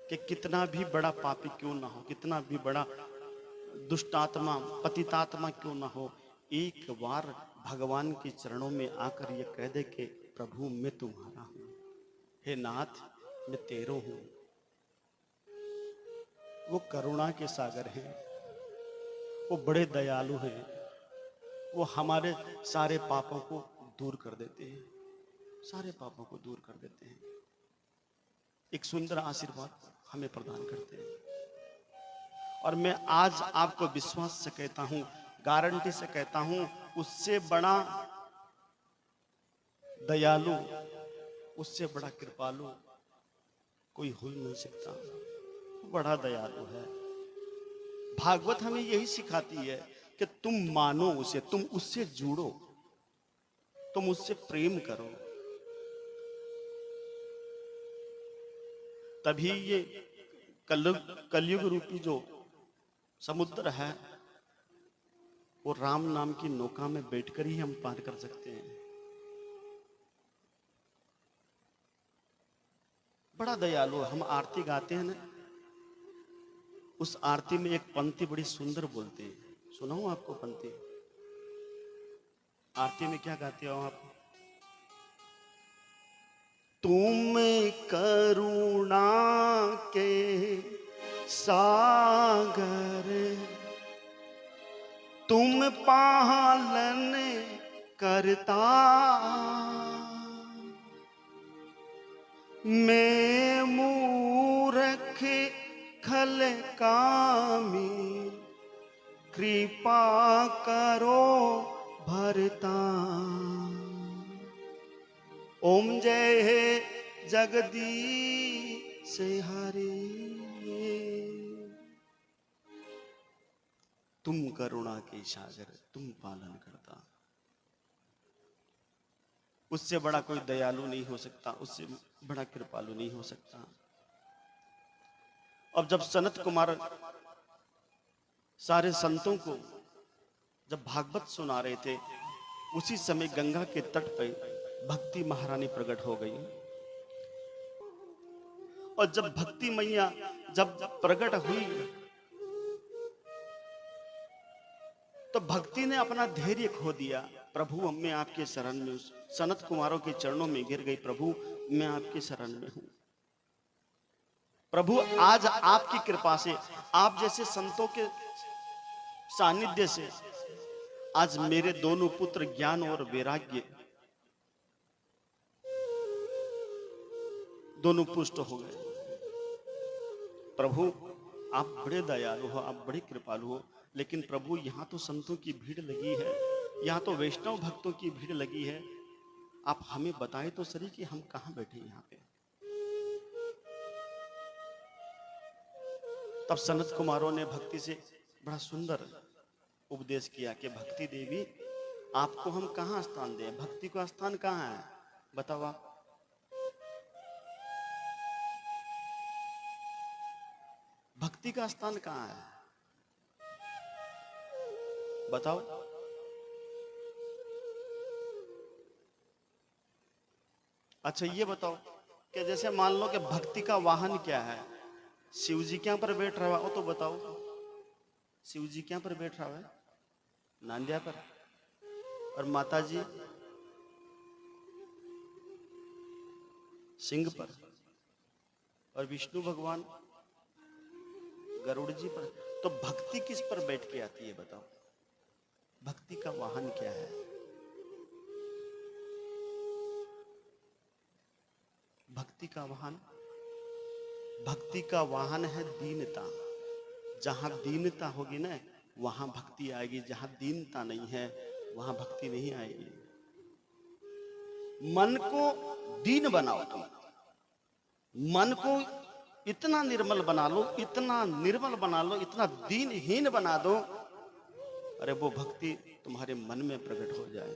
कि कितना भी बड़ा पापी क्यों ना हो, कितना भी बड़ा दुष्टात्मा पतितात्मा क्यों ना हो, एक बार भगवान के चरणों में आकर ये कह दे कि प्रभु मैं तुम्हारा हूं, हे नाथ मैं तेरो हूं। वो करुणा के सागर हैं, वो बड़े दयालु हैं, वो हमारे सारे पापों को दूर कर देते हैं, सारे पापों को दूर कर देते हैं, एक सुंदर आशीर्वाद हमें प्रदान करते हैं। और मैं आज आपको विश्वास से कहता हूं, गारंटी से कहता हूं, उससे बड़ा दयालु, उससे बड़ा कृपालु कोई हो ही नहीं सकता। बड़ा दयालु है। भागवत हमें यही सिखाती है कि तुम मानो उसे, तुम उससे जुड़ो, तुम उससे प्रेम करो, तभी ये कलयुग रूपी जो समुद्र है वो राम नाम की नौका में बैठकर ही हम पार कर सकते हैं। बड़ा दयालु। हम आरती गाते हैं ना, उस आरती में एक पंक्ति बड़ी सुंदर बोलते हैं, सुनाऊं आपको पंक्ति? आरती में क्या गाते हो आप? तुम करुणा के सागर, तुम पालन करता, मैं मूर्ख खल कामी, कृपा करो भरता। ओम जय हे जगदीश हरे, तुम करुणा के सागर, तुम पालन करता। उससे बड़ा कोई दयालु नहीं हो सकता, उससे बड़ा कृपालु नहीं हो सकता। अब जब सनत कुमार सारे संतों को जब भागवत सुना रहे थे, उसी समय गंगा के तट पर भक्ति महारानी प्रकट हो गई। और जब भक्ति मैया जब प्रकट हुई तो भक्ति ने अपना धैर्य खो दिया। प्रभु मैं आपके शरण में हूं, सनत कुमारों के चरणों में गिर गई, प्रभु मैं आपके शरण में हूं। प्रभु आज आपकी कृपा से, आप जैसे संतों के सानिध्य से आज मेरे दोनों पुत्र ज्ञान और वैराग्य दोनों पुष्ट हो गए। प्रभु आप बड़े दयालु हो, आप बड़े कृपालु हो, लेकिन प्रभु यहाँ तो संतों की भीड़ लगी है, यहाँ तो वैष्णव भक्तों की भीड़ लगी है, आप हमें बताएं तो सही कि हम कहाँ बैठे यहाँ पे। तब सनत कुमारों ने भक्ति से बड़ा सुंदर उपदेश किया कि भक्ति देवी आपको हम कहाँ स्थान दें, भक्ति का स्थान कहाँ है बताओ आप। भक्ति का स्थान कहाँ है बताओ। अच्छा ये बताओ कि जैसे मान लो कि भक्ति का वाहन क्या है, शिव जी क्या पर बैठ रहा हो तो बताओ, शिव जी क्या पर बैठ रहा है? नांदिया पर। और माता जी सिंह पर, और विष्णु भगवान गरुड़ जी पर। तो भक्ति किस पर बैठ के आती है बताओ? भक्ति का वाहन क्या है? भक्ति का वाहन, भक्ति का वाहन है दीनता। जहां दीनता होगी ना वहां भक्ति आएगी, जहां दीनता नहीं है वहां भक्ति नहीं आएगी। मन को दीन बनाओ, तुम मन को इतना निर्मल बना लो, इतना निर्मल बना लो, इतना दीनहीन बना दो, अरे वो भक्ति तुम्हारे मन में प्रकट हो जाए।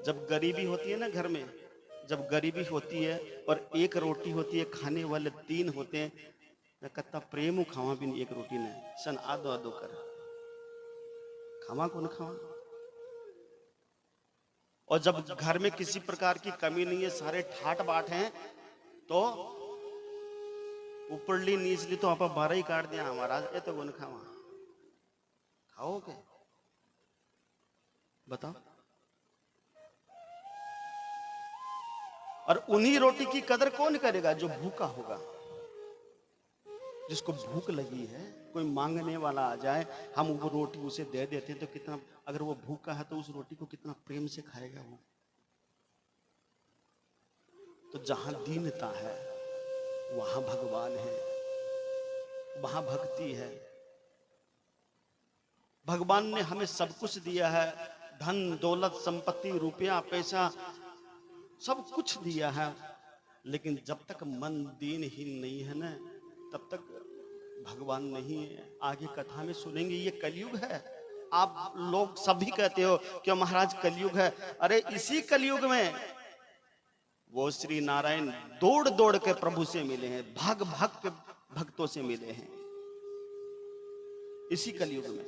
जब गरीबी होती है ना घर में, जब गरीबी होती है और एक रोटी होती है, खाने वाले 3 होते हैं, कत्ता प्रेम खावा भी नहीं एक रोटी ने सन आदो आदो कर खावा कौन खावा। और जब घर में किसी प्रकार की कमी नहीं है, सारे ठाट बाट हैं, तो ऊपरली नीचली तो आप 12 ही काट दिया महाराज, ये तो गुन खावा खाओगे बताओ। और उन्हीं रोटी की कदर कौन करेगा? जो भूखा होगा, जिसको भूख लगी है। कोई मांगने वाला आ जाए, हम वो रोटी उसे दे देते हैं तो कितना, अगर वो भूखा है तो उस रोटी को कितना प्रेम से खाएगा वो। तो जहां दीनता है वहां भगवान है, वहां भक्ति है। भगवान ने हमें सब कुछ दिया है, धन दौलत संपत्ति रुपया पैसा सब कुछ दिया है, लेकिन जब तक मन दीनहीन नहीं है ना, तब तक भगवान नहीं है। आगे कथा में सुनेंगे, ये कलयुग है। आप लोग सभी कहते हो कि महाराज कलयुग है। अरे इसी कलयुग में वो श्री नारायण दौड़ दौड़ के प्रभु से मिले हैं, भाग भाग के भक्तों से मिले हैं इसी कलयुग में।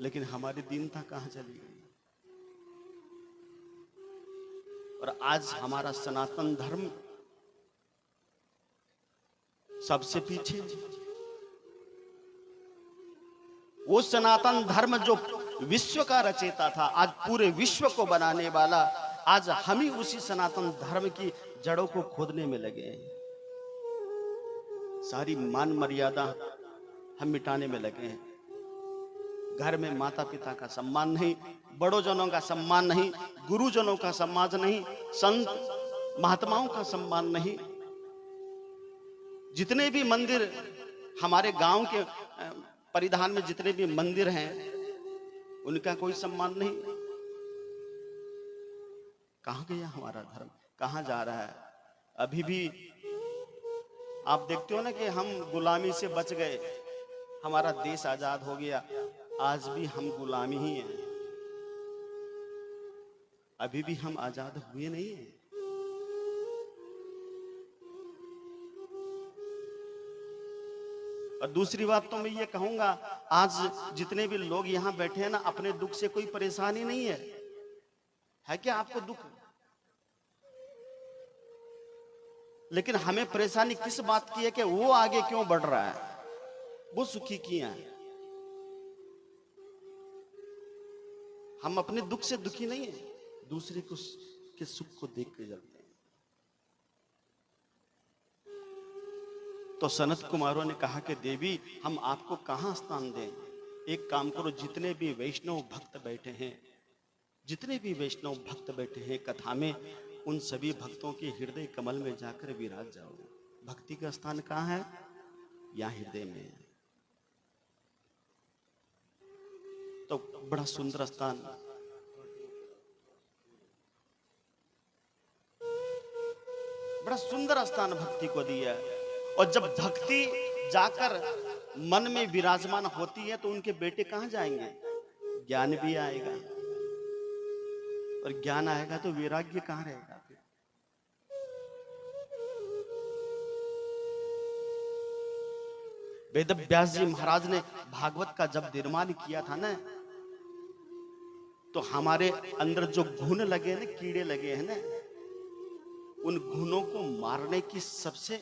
लेकिन हमारी दीनता कहां चली गई? और आज हमारा सनातन धर्म सबसे पीछे। वो सनातन धर्म जो विश्व का रचयिता था, आज पूरे विश्व को बनाने वाला, आज हम ही उसी सनातन धर्म की जड़ों को खोदने में लगे हैं। सारी मान मर्यादा हम मिटाने में लगे हैं। घर में माता पिता का सम्मान नहीं, बड़ों जनों का सम्मान नहीं, गुरुजनों का सम्मान नहीं, संत महात्माओं का सम्मान नहीं। जितने भी मंदिर हमारे गांव के परिधान में जितने भी मंदिर हैं, उनका कोई सम्मान नहीं। कहां गया हमारा धर्म? कहां जा रहा है? अभी भी आप देखते हो ना कि हम गुलामी से बच गए, हमारा देश आजाद हो गया, आज भी हम गुलामी ही हैं। अभी भी हम आजाद हुए नहीं हैं। और दूसरी बात तो मैं ये कहूंगा, आज जितने भी लोग यहां बैठे हैं ना, अपने दुख से कोई परेशानी नहीं है क्या आपको दुख? लेकिन हमें परेशानी किस बात की है कि वो आगे क्यों बढ़ रहा है, वो सुखी किया है। हम अपने दुख से दुखी नहीं है, दूसरे को के सुख को देख के जलते हैं। तो सनत कुमारों ने कहा कि देवी, हम आपको कहां स्थान दें? एक काम करो, जितने भी वैष्णव भक्त बैठे हैं, जितने भी वैष्णव भक्त बैठे हैं कथा में, उन सभी भक्तों के हृदय कमल में जाकर विराज जाओ। भक्ति का स्थान कहां है? यहां हृदय में है। तो बड़ा सुंदर स्थान, बड़ा सुंदर स्थान भक्ति को दिया है। और जब भक्ति जाकर मन में विराजमान होती है तो उनके बेटे कहां जाएंगे? ज्ञान भी आएगा, और ज्ञान आएगा तो वैराग्य कहां रहेगा? फिर वेद व्यास जी महाराज ने भागवत का जब निर्माण किया था ना, तो हमारे अंदर जो घुन लगे ना, कीड़े लगे हैं ना, उन घुनों को मारने की सबसे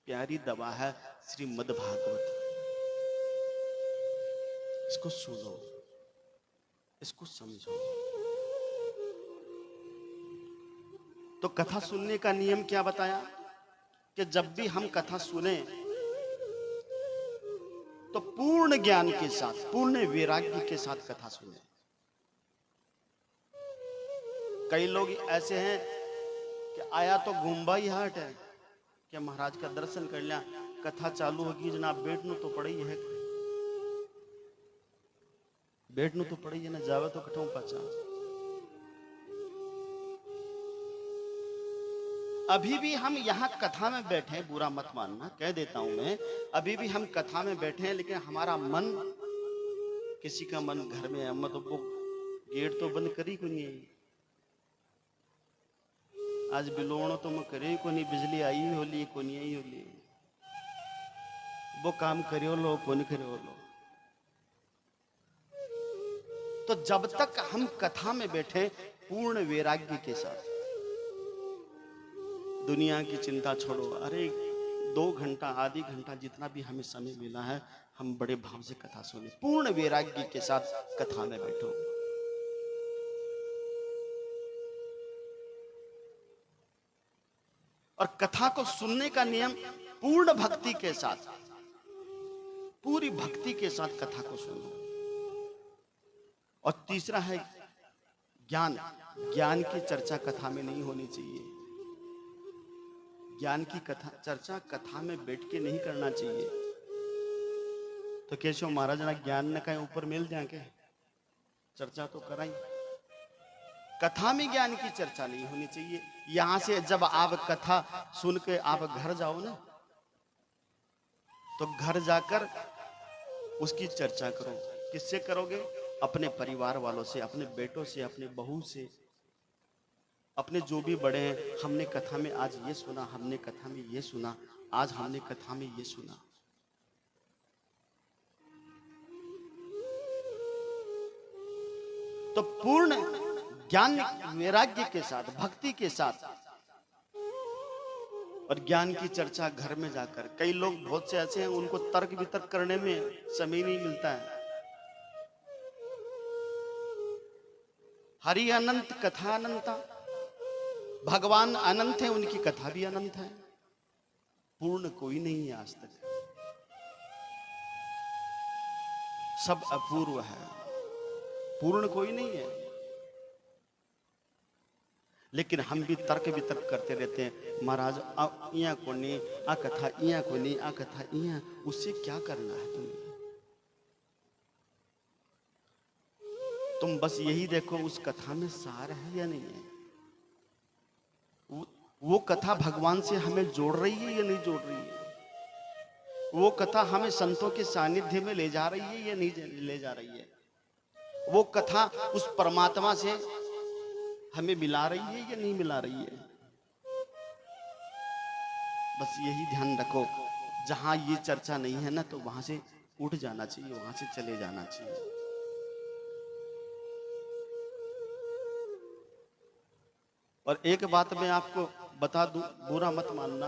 प्यारी दवा है श्रीमद् भागवत। इसको सुनो, इसको समझो। तो कथा सुनने का नियम क्या बताया कि जब भी हम कथा सुने तो पूर्ण ज्ञान के साथ, पूर्ण वैराग्य के साथ कथा सुने। कई लोग ऐसे हैं कि आया तो घूमबा ही हाट है कि महाराज का दर्शन कर लिया, कथा चालू होगी जनाब, बैठनू तो पड़ी है, बैठनू तो पड़ी है ना, जावे तो कठों पचा। अभी भी हम यहाँ कथा में बैठे हैं, बुरा मत मानना, कह देता हूं मैं, अभी भी हम कथा में बैठे हैं, लेकिन हमारा मन, किसी का मन घर में है, मतलब वो गेट तो बंद करी को नहीं है। आज बिलोणो तो मैं करे को नहीं, बिजली आई होली को नहीं आई होली, वो काम करियो लो को नहीं करियो लो। तो जब तक हम कथा में बैठे पूर्ण वैराग्य के साथ, दुनिया की चिंता छोड़ो, अरे 2 घंटा आधी घंटा जितना भी हमें समय मिला है, हम बड़े भाव से कथा सुने, पूर्ण वैराग्य के साथ कथा में बैठो। और कथा को सुनने का नियम पूर्ण भक्ति के साथ, पूरी भक्ति के साथ कथा को सुनो। और तीसरा है ज्ञान। ज्ञान की चर्चा कथा में नहीं होनी चाहिए। ज्ञान की कथा चर्चा कथा में बैठ के नहीं करना चाहिए। तो केशव महाराज ना ज्ञान ने कहीं ऊपर मिल जाके चर्चा तो कराई, कथा में ज्ञान की चर्चा नहीं होनी चाहिए। यहां से जब आप कथा सुन के आप घर जाओ ना, तो घर जाकर उसकी चर्चा करो। किससे करोगे? अपने परिवार वालों से, अपने बेटों से, अपने बहू से, अपने जो भी बड़े हैं। हमने कथा में आज ये सुना, हमने कथा में ये सुना, आज हमने कथा में ये सुना। तो पूर्ण ज्ञान वैराग्य के साथ, भक्ति के साथ, और ज्ञान की चर्चा घर में जाकर। कई लोग बहुत से ऐसे हैं, उनको तर्क वितर्क करने में समय नहीं मिलता है। हरि अनंत कथा अनंता, भगवान अनंत है, उनकी कथा भी अनंत है। पूर्ण कोई नहीं है आज तक, सब अपूर्व है, पूर्ण कोई नहीं है। लेकिन हम भी तर्क वितर्क करते रहते हैं, महाराज इया को नहीं, आ कथा इया को नहीं, आ कथा इया, उससे क्या करना है तुम्हें? तुम बस यही देखो उस कथा में सार है या नहीं है। वो कथा भगवान से हमें जोड़ रही है या नहीं जोड़ रही है। वो कथा हमें संतों के सानिध्य में ले जा रही है या नहीं ले जा रही है। वो कथा उस परमात्मा से हमें मिला रही है या नहीं मिला रही है। बस यही ध्यान रखो, जहां ये चर्चा नहीं है ना, तो वहां से उठ जाना चाहिए, वहां से चले जाना चाहिए। और एक बात मैं आपको बता दूं, बुरा मत मानना,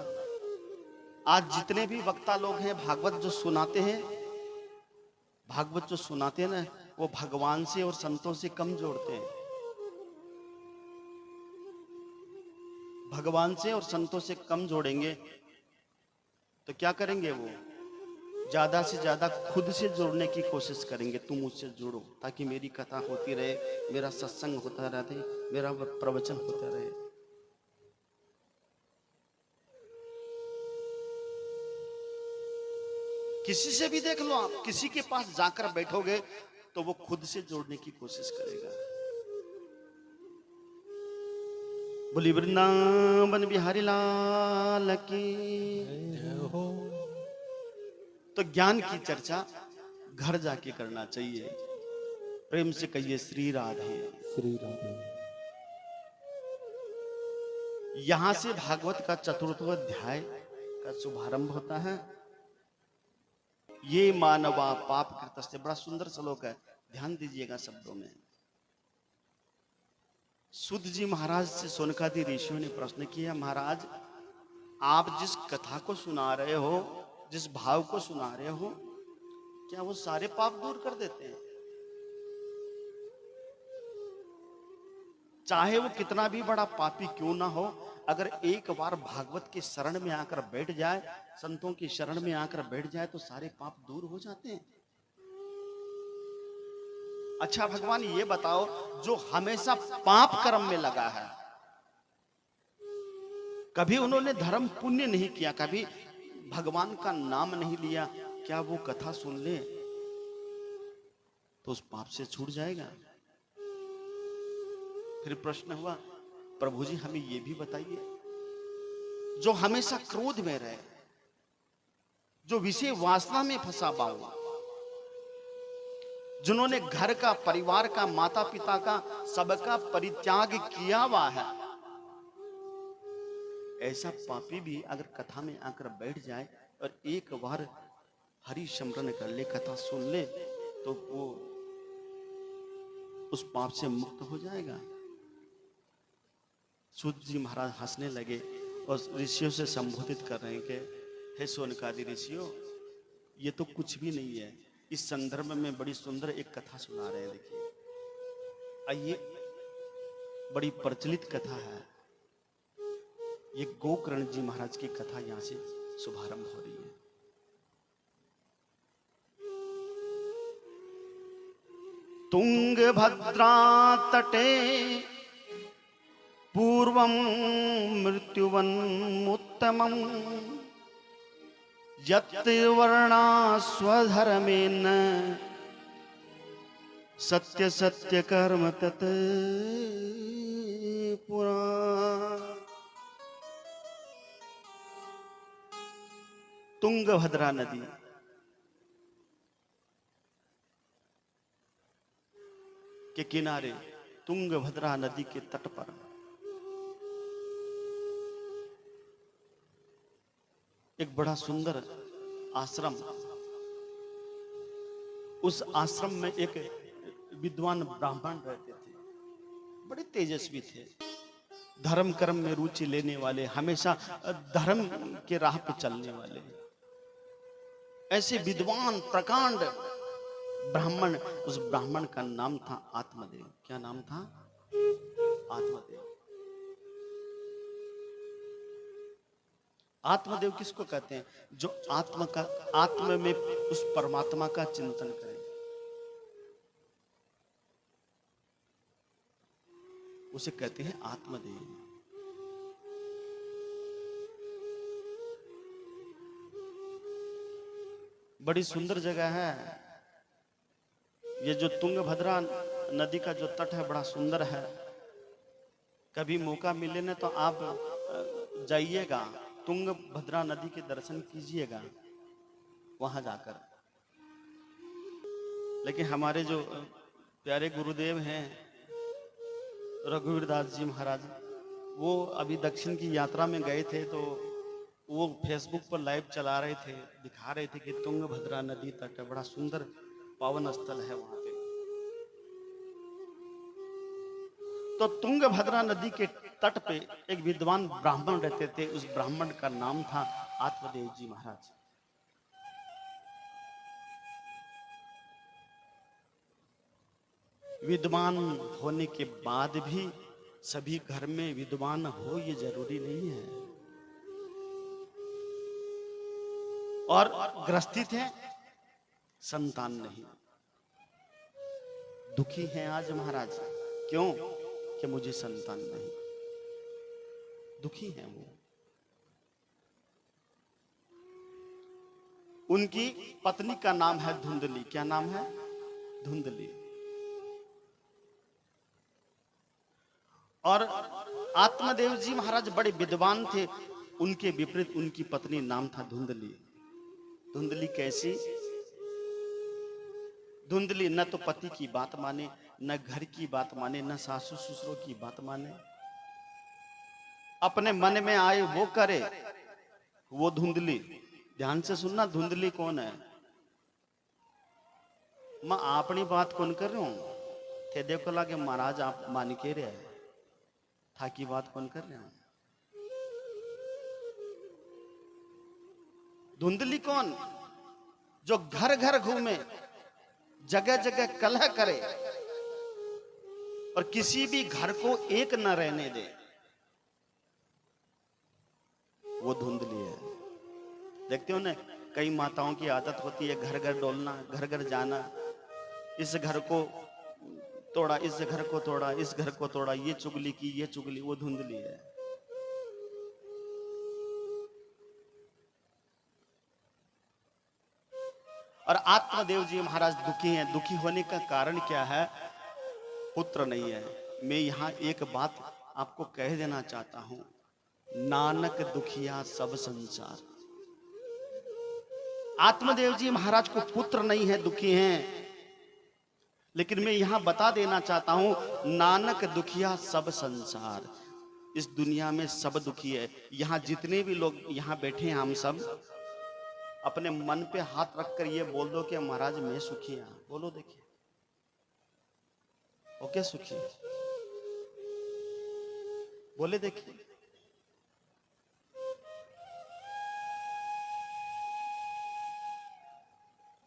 आज जितने भी वक्ता लोग हैं, भागवत जो सुनाते हैं, भागवत जो सुनाते हैं ना, वो भगवान से और संतों से कम जोड़ते हैं। भगवान से और संतों से कम जोड़ेंगे तो क्या करेंगे? वो ज्यादा से ज्यादा खुद से जोड़ने की कोशिश करेंगे। तुम मुझसे जुड़ो ताकि मेरी कथा होती रहे, मेरा सत्संग होता रहे, मेरा प्रवचन होता रहे। किसी से भी देख लो, आप किसी के पास जाकर बैठोगे तो वो खुद से जोड़ने की कोशिश करेगा। बोली वृंदावन बिहारी लाल की। तो ज्ञान की चर्चा घर जाके करना चाहिए। प्रेम से कहिए श्री राधे, श्री राधे। यहां से भागवत का 4वां अध्याय का शुभारंभ होता है। ये मानवा पाप कृतस्ते, बड़ा सुंदर श्लोक है, ध्यान दीजिएगा शब्दों में। सुध जी महाराज से सोनकादि ऋषियों ने प्रश्न किया, महाराज आप जिस कथा को सुना रहे हो, जिस भाव को सुना रहे हो, क्या वो सारे पाप दूर कर देते हैं? चाहे वो कितना भी बड़ा पापी क्यों ना हो, अगर एक बार भागवत के शरण में आकर बैठ जाए, संतों की शरण में आकर बैठ जाए, तो सारे पाप दूर हो जाते हैं। अच्छा भगवान ये बताओ, जो हमेशा पाप कर्म में लगा है, कभी उन्होंने धर्म पुण्य नहीं किया, कभी भगवान का नाम नहीं लिया, क्या वो कथा सुन ले तो उस पाप से छूट जाएगा? फिर प्रश्न हुआ, प्रभु जी हमें ये भी बताइए, जो हमेशा क्रोध में रहे, जो विषय वासना में फंसा हुआ, जिन्होंने घर का, परिवार का, माता पिता का, सबका परित्याग किया हुआ है, ऐसा पापी भी अगर कथा में आकर बैठ जाए और एक बार हरि स्मरण कर ले, कथा सुन ले, तो वो उस पाप से मुक्त हो जाएगा। सूत जी महाराज हंसने लगे और ऋषियों से संबोधित कर रहे हैं कि हे सोनकादि ऋषियों, ये तो कुछ भी नहीं है। इस संदर्भ में बड़ी सुंदर एक कथा सुना रहे हैं। देखिए, आइए, बड़ी प्रचलित कथा है ये। गोकर्ण जी महाराज की कथा यहां से शुभारंभ हो रही है। तुंगभद्रा तटे पूर्वं मृत्युवन्मुत्तमं यत् वर्णा स्वधर्मेन सत्य सत्य कर्म तत् पुरा। तुंगभद्रा नदी के किनारे, तुंगभद्रा नदी के तट पर एक बड़ा सुंदर आश्रम। उस आश्रम में एक विद्वान ब्राह्मण रहते थे, बड़े तेजस्वी थे, धर्म कर्म में रुचि लेने वाले, हमेशा धर्म के राह पे चलने वाले, ऐसे विद्वान प्रकांड ब्राह्मण। उस ब्राह्मण का नाम था आत्मदेव। क्या नाम था? आत्मदेव। आत्मदेव किसको कहते हैं? जो आत्म में उस परमात्मा का चिंतन करे, उसे कहते हैं आत्मदेव। बड़ी सुंदर जगह है ये। जो तुंगभद्रा नदी का जो तट है बड़ा सुंदर है। कभी मौका मिले ना तो आप जाइएगा, तुंगभद्रा नदी के दर्शन कीजिएगा वहां जाकर। लेकिन हमारे जो प्यारे गुरुदेव हैं रघुवीर दास जी महाराज, वो अभी दक्षिण की यात्रा में गए थे, तो वो फेसबुक पर लाइव चला रहे थे, दिखा रहे थे कि तुंगभद्रा नदी तट बड़ा सुंदर पावन स्थल है वहां पे। तो तुंगभद्रा नदी के तट पे एक विद्वान ब्राह्मण रहते थे। उस ब्राह्मण का नाम था आत्मदेव जी महाराज। विद्वान होने के बाद भी सभी घर में विद्वान हो ये जरूरी नहीं है। और गृहस्थी थे, संतान नहीं। दुखी हैं आज महाराज। क्यों? कि मुझे संतान नहीं। दुखी हैं वो। उनकी पत्नी का नाम है धुंधली। क्या नाम है? धुंधली। और आत्मदेव जी महाराज बड़े विद्वान थे। उनके विपरीत उनकी पत्नी नाम था धुंधली। धुंधली कैसी? धुंधली न तो पति की बात माने, न घर की बात माने, न सासू ससुरों की बात माने। अपने मन में आए वो करे, वो धुंधली। ध्यान से सुनना, धुंधली कौन है? मैं अपनी बात कौन कर रहा हूं थे? देखो लगे महाराज आप मान के रहे था की बात कौन कर रहे हो? धुंधली कौन? जो घर घर घूमे, जगह जगह कलह करे और किसी भी घर को एक न रहने दे, वो धुंधली है। देखते हो ना, कई माताओं की आदत होती है घर घर डोलना, घर घर जाना, इस घर को तोड़ा, इस घर को तोड़ा, इस घर को तोड़ा, ये चुगली की, ये चुगली। वो धुंधली है। और आत्मदेव जी महाराज दुखी हैं। दुखी होने का कारण क्या है? पुत्र नहीं है। मैं यहां एक बात आपको कह देना चाहता हूं, नानक दुखिया सब संसार। आत्मदेव जी महाराज को पुत्र नहीं है, दुखी हैं। लेकिन मैं यहां बता देना चाहता हूं, नानक दुखिया सब संसार। इस दुनिया में सब दुखी है। यहां जितने भी लोग यहां बैठे हैं, हम सब अपने मन पे हाथ रखकर ये बोल दो कि महाराज मैं सुखी हूं। बोलो देखिए, ओके सुखी? बोले देखिए।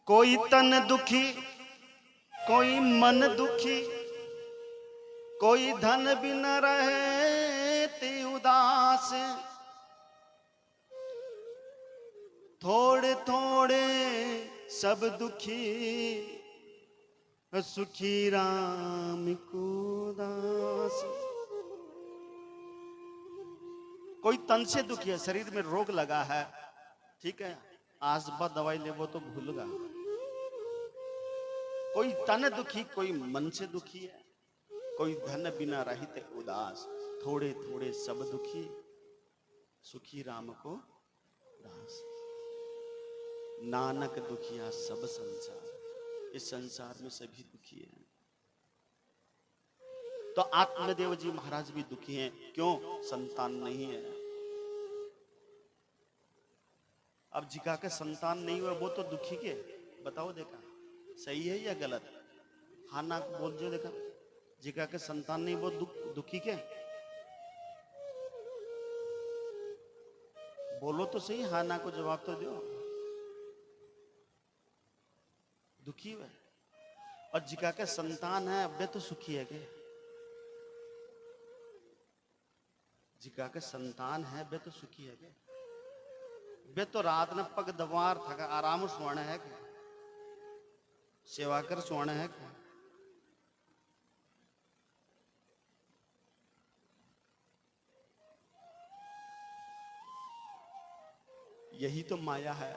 कोई तन दुखी, कोई मन दुखी, कोई धन बिन रहते उदास, थोड़े थोड़े सब दुखी, सुखी राम को दास। कोई तन से दुखी है, शरीर में रोग लगा है, ठीक है, आज बाद दवाई ले वो तो भूलगा। कोई तन दुखी, कोई मन से दुखी है, कोई धन बिना रहित उदास, थोड़े थोड़े सब दुखी, सुखी राम को दास। नानक दुखिया सब संसार, इस संसार में सभी दुखी हैं। तो आत्मदेव जी महाराज भी दुखी हैं, क्यों? संतान नहीं है। अब जिका के संतान नहीं हुआ वो तो दुखी के, बताओ देखा सही है या गलत? हाँ ना बोल जो देखा, जिका के संतान नहीं वो दुखी के, बोलो तो सही, हाँ ना को जवाब तो दो। दुखी है। और जिका के संतान है वे तो सुखी है के? जिका के संतान है वे तो सुखी है के? वे तो रात ने पग दबार थका आराम सोना है के? सेवा कर सोना है के? यही तो माया है।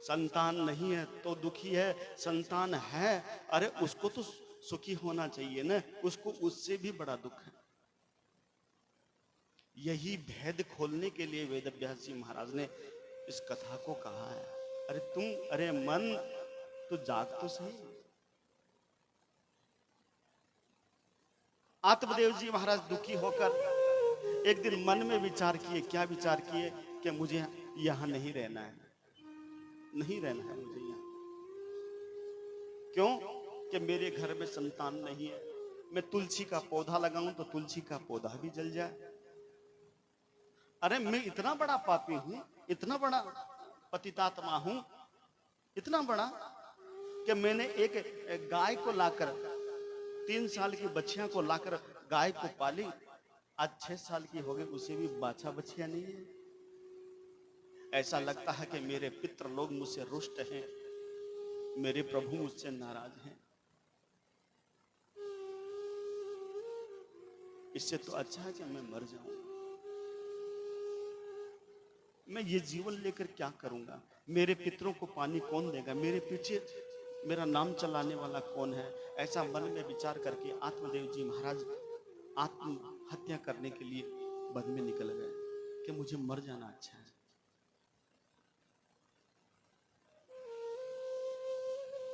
संतान नहीं है तो दुखी है, संतान है अरे उसको तो सुखी होना चाहिए ना, उसको उससे भी बड़ा दुख है। यही भेद खोलने के लिए वेद व्यास जी महाराज ने इस कथा को कहा है। अरे तुम, अरे मन तो जाग तो सही। आत्मदेव जी महाराज दुखी होकर एक दिन मन में विचार किए। क्या विचार किए? कि मुझे यहां नहीं रहना है, नहीं रहना है मुझे यहां। क्यों? कि मेरे घर में संतान नहीं है। मैं तुलसी का पौधा लगाऊं तो तुलसी का पौधा भी जल जाए। अरे मैं इतना बड़ा पापी हूं, इतना बड़ा पतितात्मा हूं, इतना बड़ा कि मैंने एक गाय को लाकर, 3 साल की बच्चियां को लाकर गाय को पाली, आज 6 साल की हो गई, उसे भी बाछा बच्चियां नहीं है। ऐसा लगता है कि मेरे पितृ लोग मुझसे रुष्ट हैं, मेरे प्रभु मुझसे नाराज हैं। इससे तो अच्छा है कि मैं मर जाऊं। मैं ये जीवन लेकर क्या करूंगा? मेरे पितरों को पानी कौन देगा? मेरे पीछे मेरा नाम चलाने वाला कौन है? ऐसा मन में विचार करके आत्मदेव जी महाराज आत्महत्या करने के लिए वन में निकल गए कि मुझे मर जाना अच्छा है।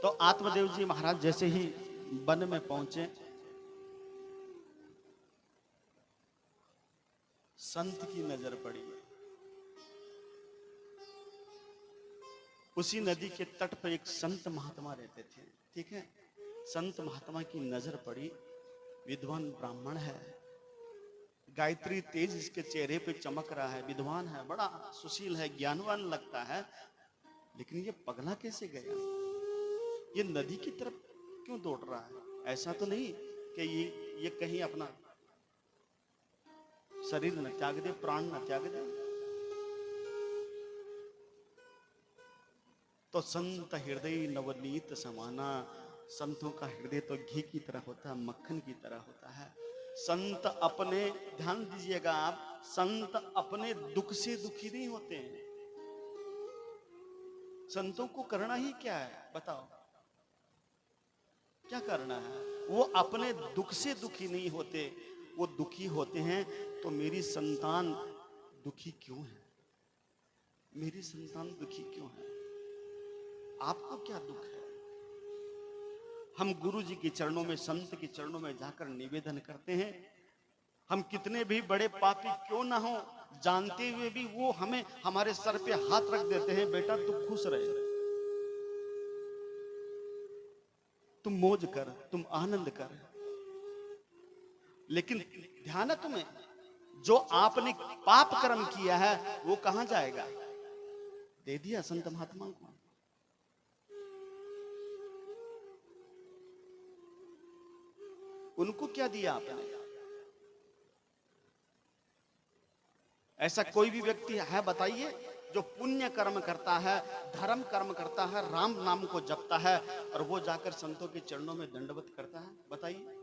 तो आत्मदेव जी महाराज जैसे ही वन में पहुंचे, संत की नजर पड़ी। उसी नदी के तट पर एक संत महात्मा रहते थे, ठीक है। संत महात्मा की नजर पड़ी। विद्वान ब्राह्मण है, गायत्री तेज इसके चेहरे पे चमक रहा है, विद्वान है, बड़ा सुशील है, ज्ञानवान लगता है। लेकिन ये पगला कैसे गया? ये नदी की तरफ क्यों दौड़ रहा है? ऐसा तो नहीं कि ये कहीं अपना शरीर न त्याग दे, प्राण न त्याग दे। तो संत हृदय नवनीत समाना, संतों का हृदय तो घी की तरह होता है, मक्खन की तरह होता है। संत अपने, ध्यान दीजिएगा आप, संत अपने दुख से दुखी नहीं होते हैं। संतों को करना ही क्या है बताओ? क्या करना है? वो अपने दुख से दुखी नहीं होते, वो दुखी होते हैं तो मेरी संतान दुखी क्यों है, मेरी संतान दुखी क्यों है, आपको क्या दुख है? हम गुरु जी के चरणों में, संत के चरणों में जाकर निवेदन करते हैं। हम कितने भी बड़े पापी क्यों ना हो, जानते हुए भी वो हमें हमारे सर पे हाथ रख देते हैं, बेटा तू खुश रहे, तुम मौज कर, तुम आनंद कर। लेकिन ध्यान है तुम्हें, जो आपने पाप कर्म किया है वो कहां जाएगा? दे दिया संत महात्मा को। उनको क्या दिया आपने? ऐसा कोई भी व्यक्ति है बताइए जो पुण्य कर्म करता है, धर्म कर्म करता है, राम नाम को जपता है और वो जाकर संतों के चरणों में दंडवत करता है? बताइए।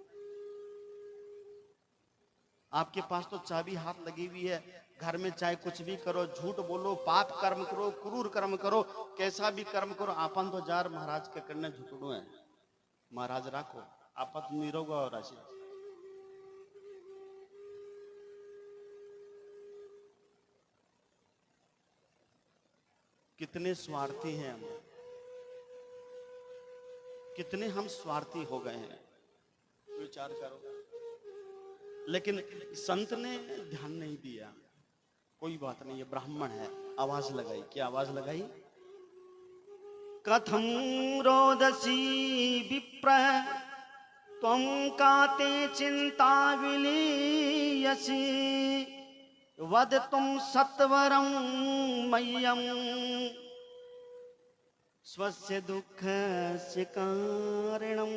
आपके पास तो चाबी हाथ लगी हुई है, घर में चाहे कुछ भी करो, झूठ बोलो, पाप कर्म करो, क्रूर कर्म करो, कैसा भी कर्म करो, आपन तो जार महाराज के करने झुटड़ो है। महाराज राखो आपत निरोग और राशि। कितने स्वार्थी हैं हम, कितने हम स्वार्थी हो गए हैं, विचार करो। लेकिन संत ने ध्यान नहीं दिया। कोई बात नहीं, ये ब्राह्मण है, आवाज लगाई। क्या आवाज लगाई? कथम रोदसी विप्र त्वं काते चिंता विलीयसी वद तुम सत्वरं मह्यम स्वस्य दुःखस्य कारणम।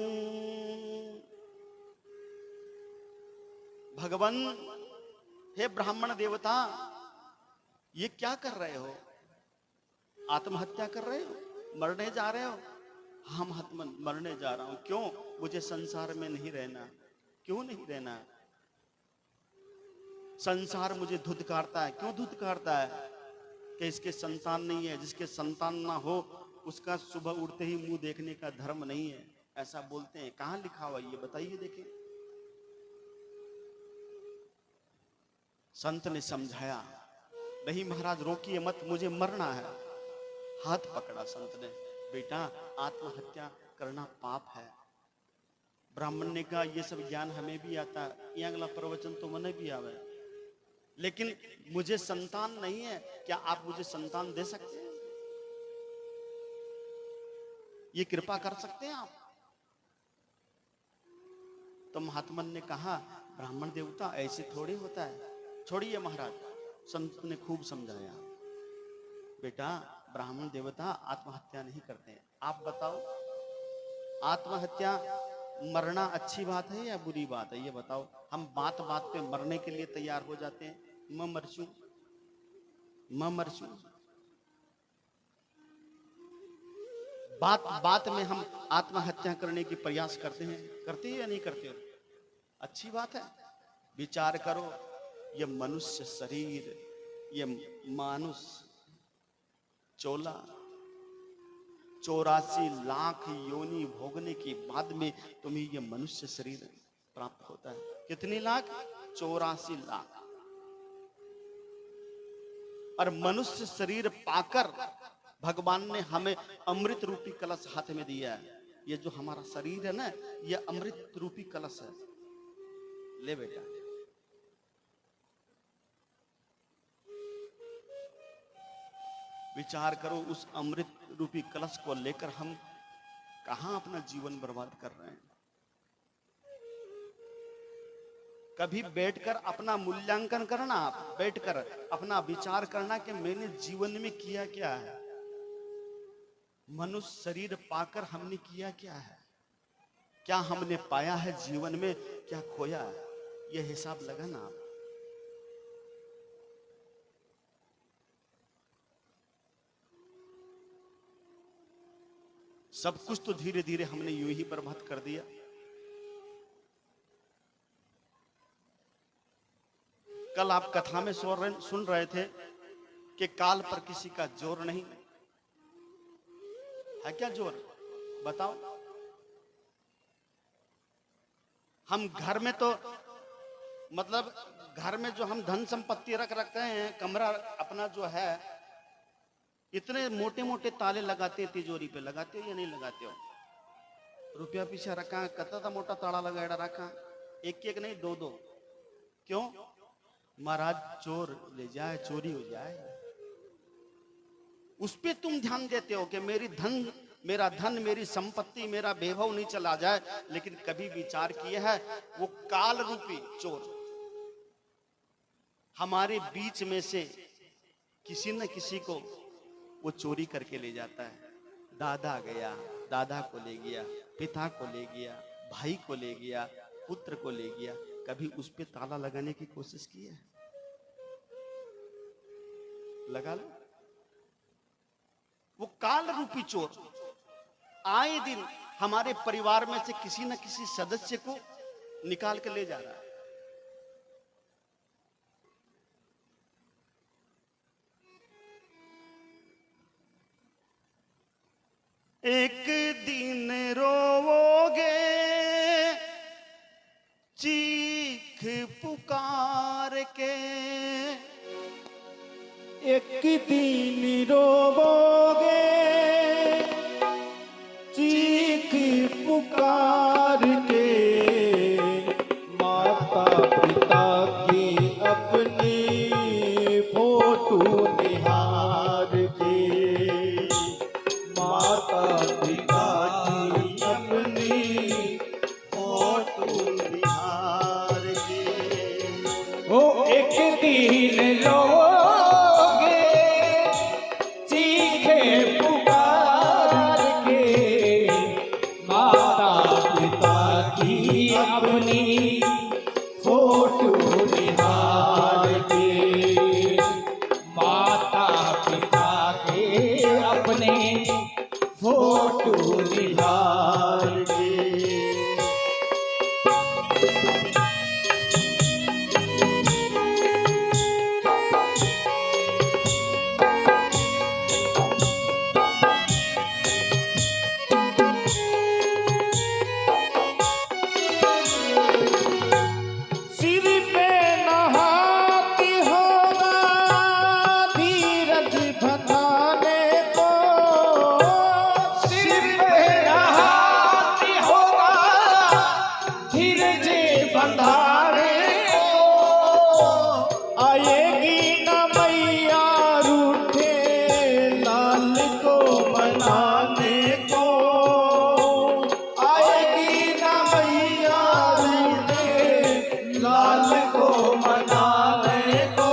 भगवान, हे ब्राह्मण देवता, ये क्या कर रहे हो? आत्महत्या कर रहे हो? मरने जा रहे हो? हम मरने जा रहा हूं। क्यों? मुझे संसार में नहीं रहना। क्यों नहीं रहना? संसार मुझे धुतकारता है। क्यों धुतकारता है? कि इसके संतान नहीं है, जिसके संतान ना हो उसका सुबह उठते ही मुंह देखने का धर्म नहीं है, ऐसा बोलते हैं। कहां लिखा हुआ ये बताइए, देखिए। संत ने समझाया, नहीं महाराज रोकिए मत, मुझे मरना है। हाथ पकड़ा संत ने, बेटा आत्महत्या करना पाप है। ब्राह्मण ने कहा ये सब ज्ञान हमें भी आता है, ये अगला प्रवचन तो मने भी आवे, लेकिन मुझे संतान नहीं है, क्या आप मुझे संतान दे सकते हैं? ये कृपा कर सकते हैं आप? तो महात्मा ने कहा, ब्राह्मण देवता ऐसे थोड़ी होता है, छोड़िए महाराज। संत ने खूब समझाया, बेटा ब्राह्मण देवता आत्महत्या नहीं करते। आप बताओ, आत्महत्या मरना अच्छी बात है या बुरी बात है? ये बताओ। हम बात बात पे मरने के लिए तैयार हो जाते हैं। मैं मरचूं, मैं मरचूं। बात बात में हम आत्महत्या करने की प्रयास करते हैं, करते हैं या नहीं करते हो? अच्छी बात है। विचार करो, ये मनुष्य शरीर, ये मानुष चोला 84 लाख योनि भोगने के बाद में तुम्हें ये मनुष्य शरीर प्राप्त होता है। कितने लाख? 84 लाख। और मनुष्य शरीर पाकर भगवान ने हमें अमृत रूपी कलश हाथ में दिया है। ये जो हमारा शरीर है ना, ये अमृत रूपी कलश है। ले बेटा, विचार करो, उस अमृत रूपी कलश को लेकर हम कहां अपना जीवन बर्बाद कर रहे हैं। कभी बैठकर अपना मूल्यांकन करना, आप बैठकर अपना विचार करना कि मैंने जीवन में किया क्या है, मनुष्य शरीर पाकर हमने किया क्या है, क्या हमने पाया है जीवन में, क्या खोया है, यह हिसाब लगाना आप। सब कुछ तो धीरे धीरे हमने यूं ही बर्बाद कर दिया। कल आप कथा में सुन रहे थे कि काल पर किसी का जोर नहीं है। क्या जोर? बताओ। हम घर में तो मतलब घर में जो हम धन संपत्ति रख रखते हैं, कमरा अपना जो है, इतने मोटे मोटे ताले लगाते हैं, तिजोरी पे लगाते हो या नहीं लगाते हो? रुपया पीछे रखा, कतरा मोटा ताला लगाया रखा, एक एक नहीं, दो दो। क्यों? महाराज चोर ले जाए, चोरी हो जाए। उस पे तुम ध्यान देते हो कि मेरा धन मेरी संपत्ति मेरा वैभव नहीं चला जाए, लेकिन कभी विचार किया है वो काल रूपी चोर हमारे बीच में से किसी न किसी को वो चोरी करके ले जाता है। दादा गया, दादा को ले गया, पिता को ले गया, भाई को ले गया, पुत्र को ले गया, कभी उस पे ताला लगाने की कोशिश की है? लगा लो। वो काल रूपी चोर आए दिन हमारे परिवार में से किसी न किसी सदस्य को निकाल के ले जा रहा है। एक दिन रोवोगे चीख पुकार के, एक दिन रोवोगे चीख पुकार के, माता पिता की अपनी फोटो निहार के, माता पिता की अपनी फोटो निहार के। ओ एक दिन रोगे चीखे पुकार के, माता पिता की अपनी फोटो निहार के, माता पिता के अपने फोटो निहार के। सिर पे नहाती होगा धीरज बंधाने को, सिर पे नहाती होगा धीरज बंधाने को, आएगी न मैया रूठे लाल को मनाने को, आएगी न मैया रूठे लाल को मनाने को,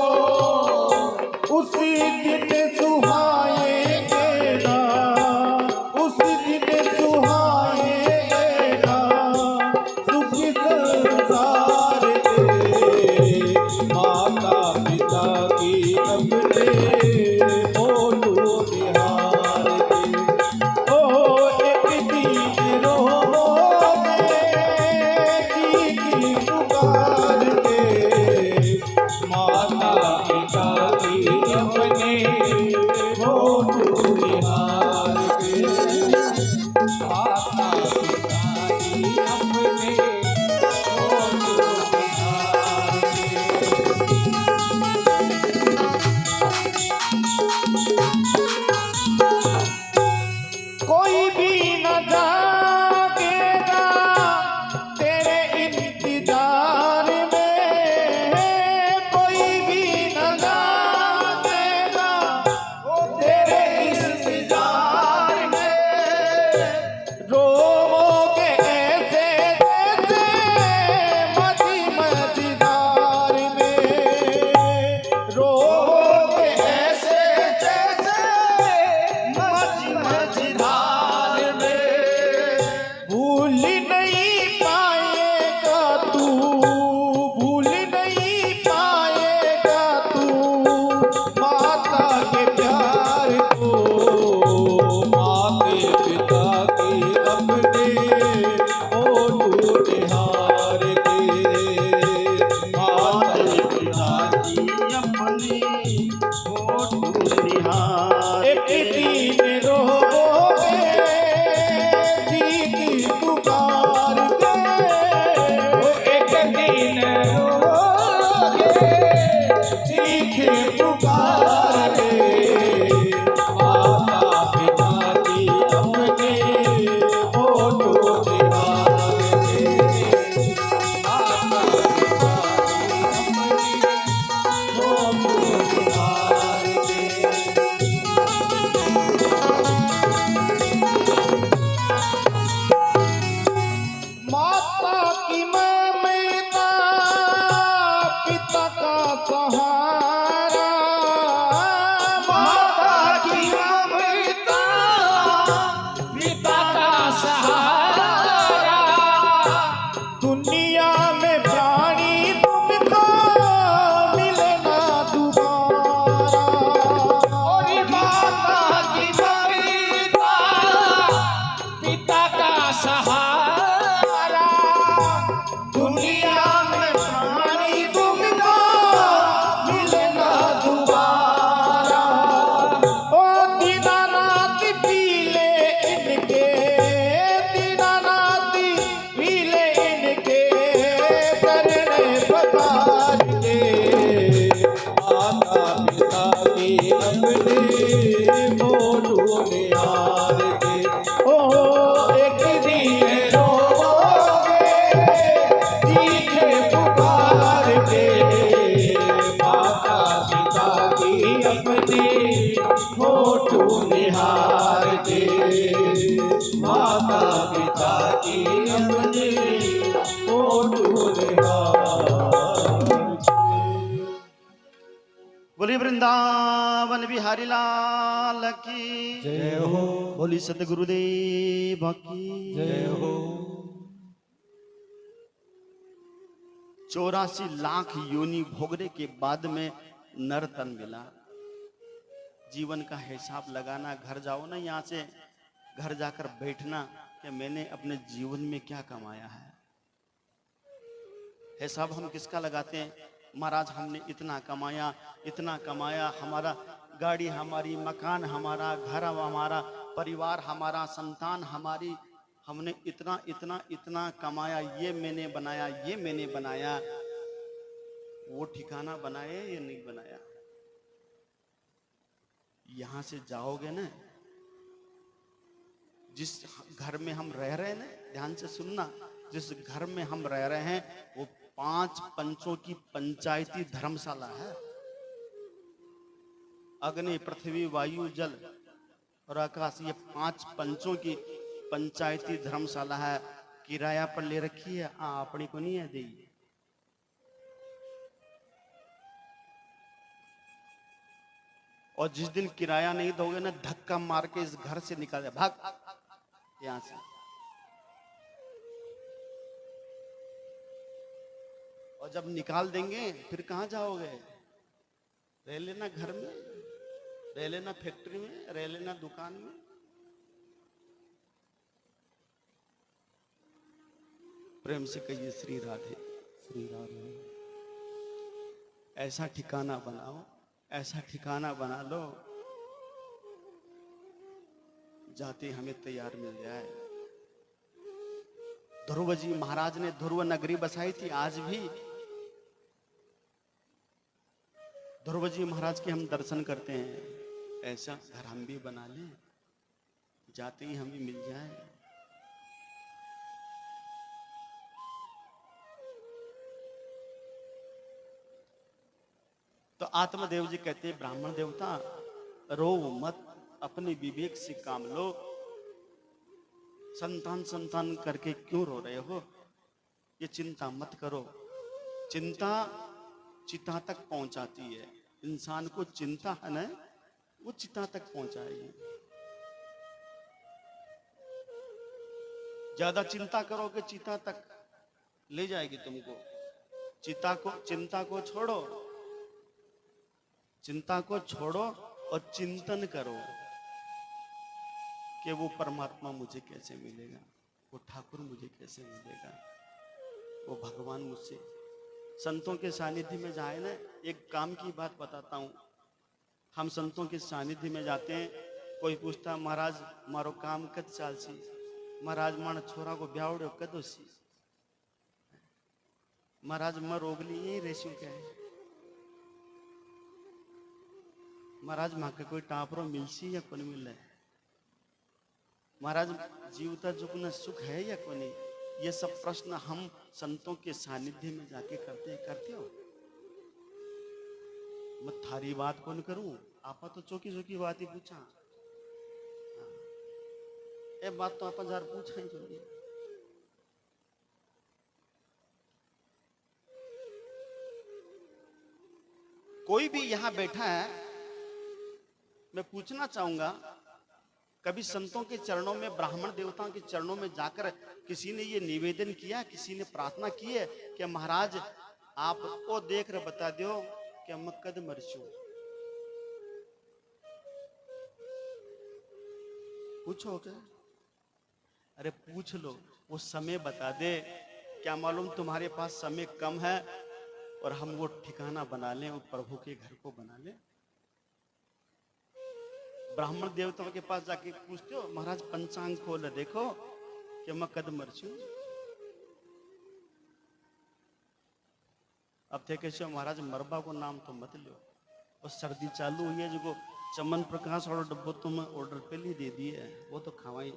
उसी दिन सुहाएंगे ना, उसी दिन सुहाएंगे ना, सुखी संसार के, माता पिता की अपने फोटो निहार के। ओ एक दिन रोवोगे की पुकार के, माता पिता की अपने फोटो निहार के, माता पिता की अपने फोटो निहार के। कोई भी न जागेगा तेरे इंतजार में, कोई भी न जागेगा तेरे इंतजार में, रोवोगे ऐसे जैसे मधी मझधार में, रोवोगे ऐसे जैसे मधी मझधार में, भूल नहीं पाएगा तू, भूल नहीं पाएगा तू माता के प्यार को, माते पिता के अपने फोटो निहार के, माते पिता की अपनी फोटो निहार एक दिन रोवोगे चीख पुकार के, एक दिन रोवोगे चीख पुकार के, माता पिता की अपने फोटो निहार के, माता पिता की अपनी फोटो निहार के। माता की ममता पिता का सहारा, वृंदावन बिहारी लाल की जय हो। बोली सतगुरुदेव की जय हो। 84 लाख योनि भोगने के बाद में नर तन मिला। जीवन का हिसाब लगाना, घर जाओ ना यहाँ से, घर जाकर बैठना कि मैंने अपने जीवन में क्या कमाया है। हिसाब हम किसका लगाते हैं? महाराज हमने इतना कमाया, इतना कमाया, हमारा गाड़ी हमारी, मकान हमारा, घर हमारा, परिवार हमारा, संतान हमारी, हमने इतना इतना इतना कमाया, ये मैंने बनाया, ये मैंने बनाया। वो ठिकाना बनाए या नहीं बनाया? यहां से जाओगे ना, जिस घर में हम रह रहे हैं ना, ध्यान से सुनना, जिस घर में हम रह रहे हैं वो 5 पंचों की पंचायती धर्मशाला है। अग्नि, पृथ्वी, वायु, जल और आकाश, ये 5 पंचों की पंचायती धर्मशाला है। किराया पर ले रखी है, अपनी को नहीं है दी। और जिस दिन किराया नहीं दोगे ना, धक्का मार के इस घर से निकाल दे, भाग यहां से। और जब निकाल देंगे फिर कहां जाओगे? रह लेना घर में, रह लेना फैक्ट्री में, रह लेना दुकान में। प्रेम से कहिए श्री राधे। श्री राधे। ऐसा ठिकाना बनाओ, ऐसा ठिकाना बना लो जाते हमें तैयार मिल जाए। ध्रुव जी महाराज ने ध्रुव नगरी बसाई थी। आज भी ध्रुव जी महाराज के हम दर्शन करते हैं। ऐसा घर हम भी बना लें, जाते ही हमें मिल जाए। तो आत्मदेव जी कहते हैं, ब्राह्मण देवता रो मत, अपने विवेक से काम लो। संतान संतान करके क्यों रो रहे हो? ये चिंता मत करो। चिंता चिता तक पहुंचाती है। इंसान को चिंता है ना, वो चिता तक पहुंचाएगी। ज्यादा चिंता करोगे चिता तक ले जाएगी तुमको। चिंता को छोड़ो, चिंता को छोड़ो और चिंतन करो कि वो परमात्मा मुझे कैसे मिलेगा, वो ठाकुर मुझे कैसे मिलेगा, वो भगवान मुझसे। संतों के सानिध्य में जाए ना, एक काम की बात बताता हूँ। हम संतों के सानिध्य में जाते हैं, कोई पूछता महाराज मारो काम कद साल सी, महाराज मार छोरा को ब्यावड़ो कदो सी, महाराज मैं रोगली यही रेशू क्या है, महाराज माँ के कोई टापरो मिलसी या कोनी मिल रहा है, महाराज जीवता जुगना सुख है या कोनी। ये सब प्रश्न हम संतों के सानिध्य में जाके करते हो। मैं थारी बात कौन करूं? आपा तो चौकी चौकी बात ही पूछा। ये बात तो आप जार पूछा ही चाहिए। कोई भी यहां बैठा है, मैं पूछना चाहूंगा, कभी संतों के चरणों में, ब्राह्मण देवताओं के चरणों में जाकर किसी ने ये निवेदन किया, किसी ने प्रार्थना की है कि महाराज आप वो देख रहे बता दो कि मैं कद मरचू? पूछो क्या? अरे पूछ लो, वो समय बता दे। क्या मालूम तुम्हारे पास समय कम है और हम वो ठिकाना बना लें, वो प्रभु के घर को बना लें। ब्राह्मण देवताओं के पास जाके पूछते हो, महाराज पंचांग खोल देखो कि मैं कद मरचू। अब थे कैसे महाराज मरबा को नाम तो मत लो, और सर्दी चालू हुई है, जो चमन प्रकाश और डब्बो तुम ऑर्डर पे ही दे दिए है, वो तो खावाई।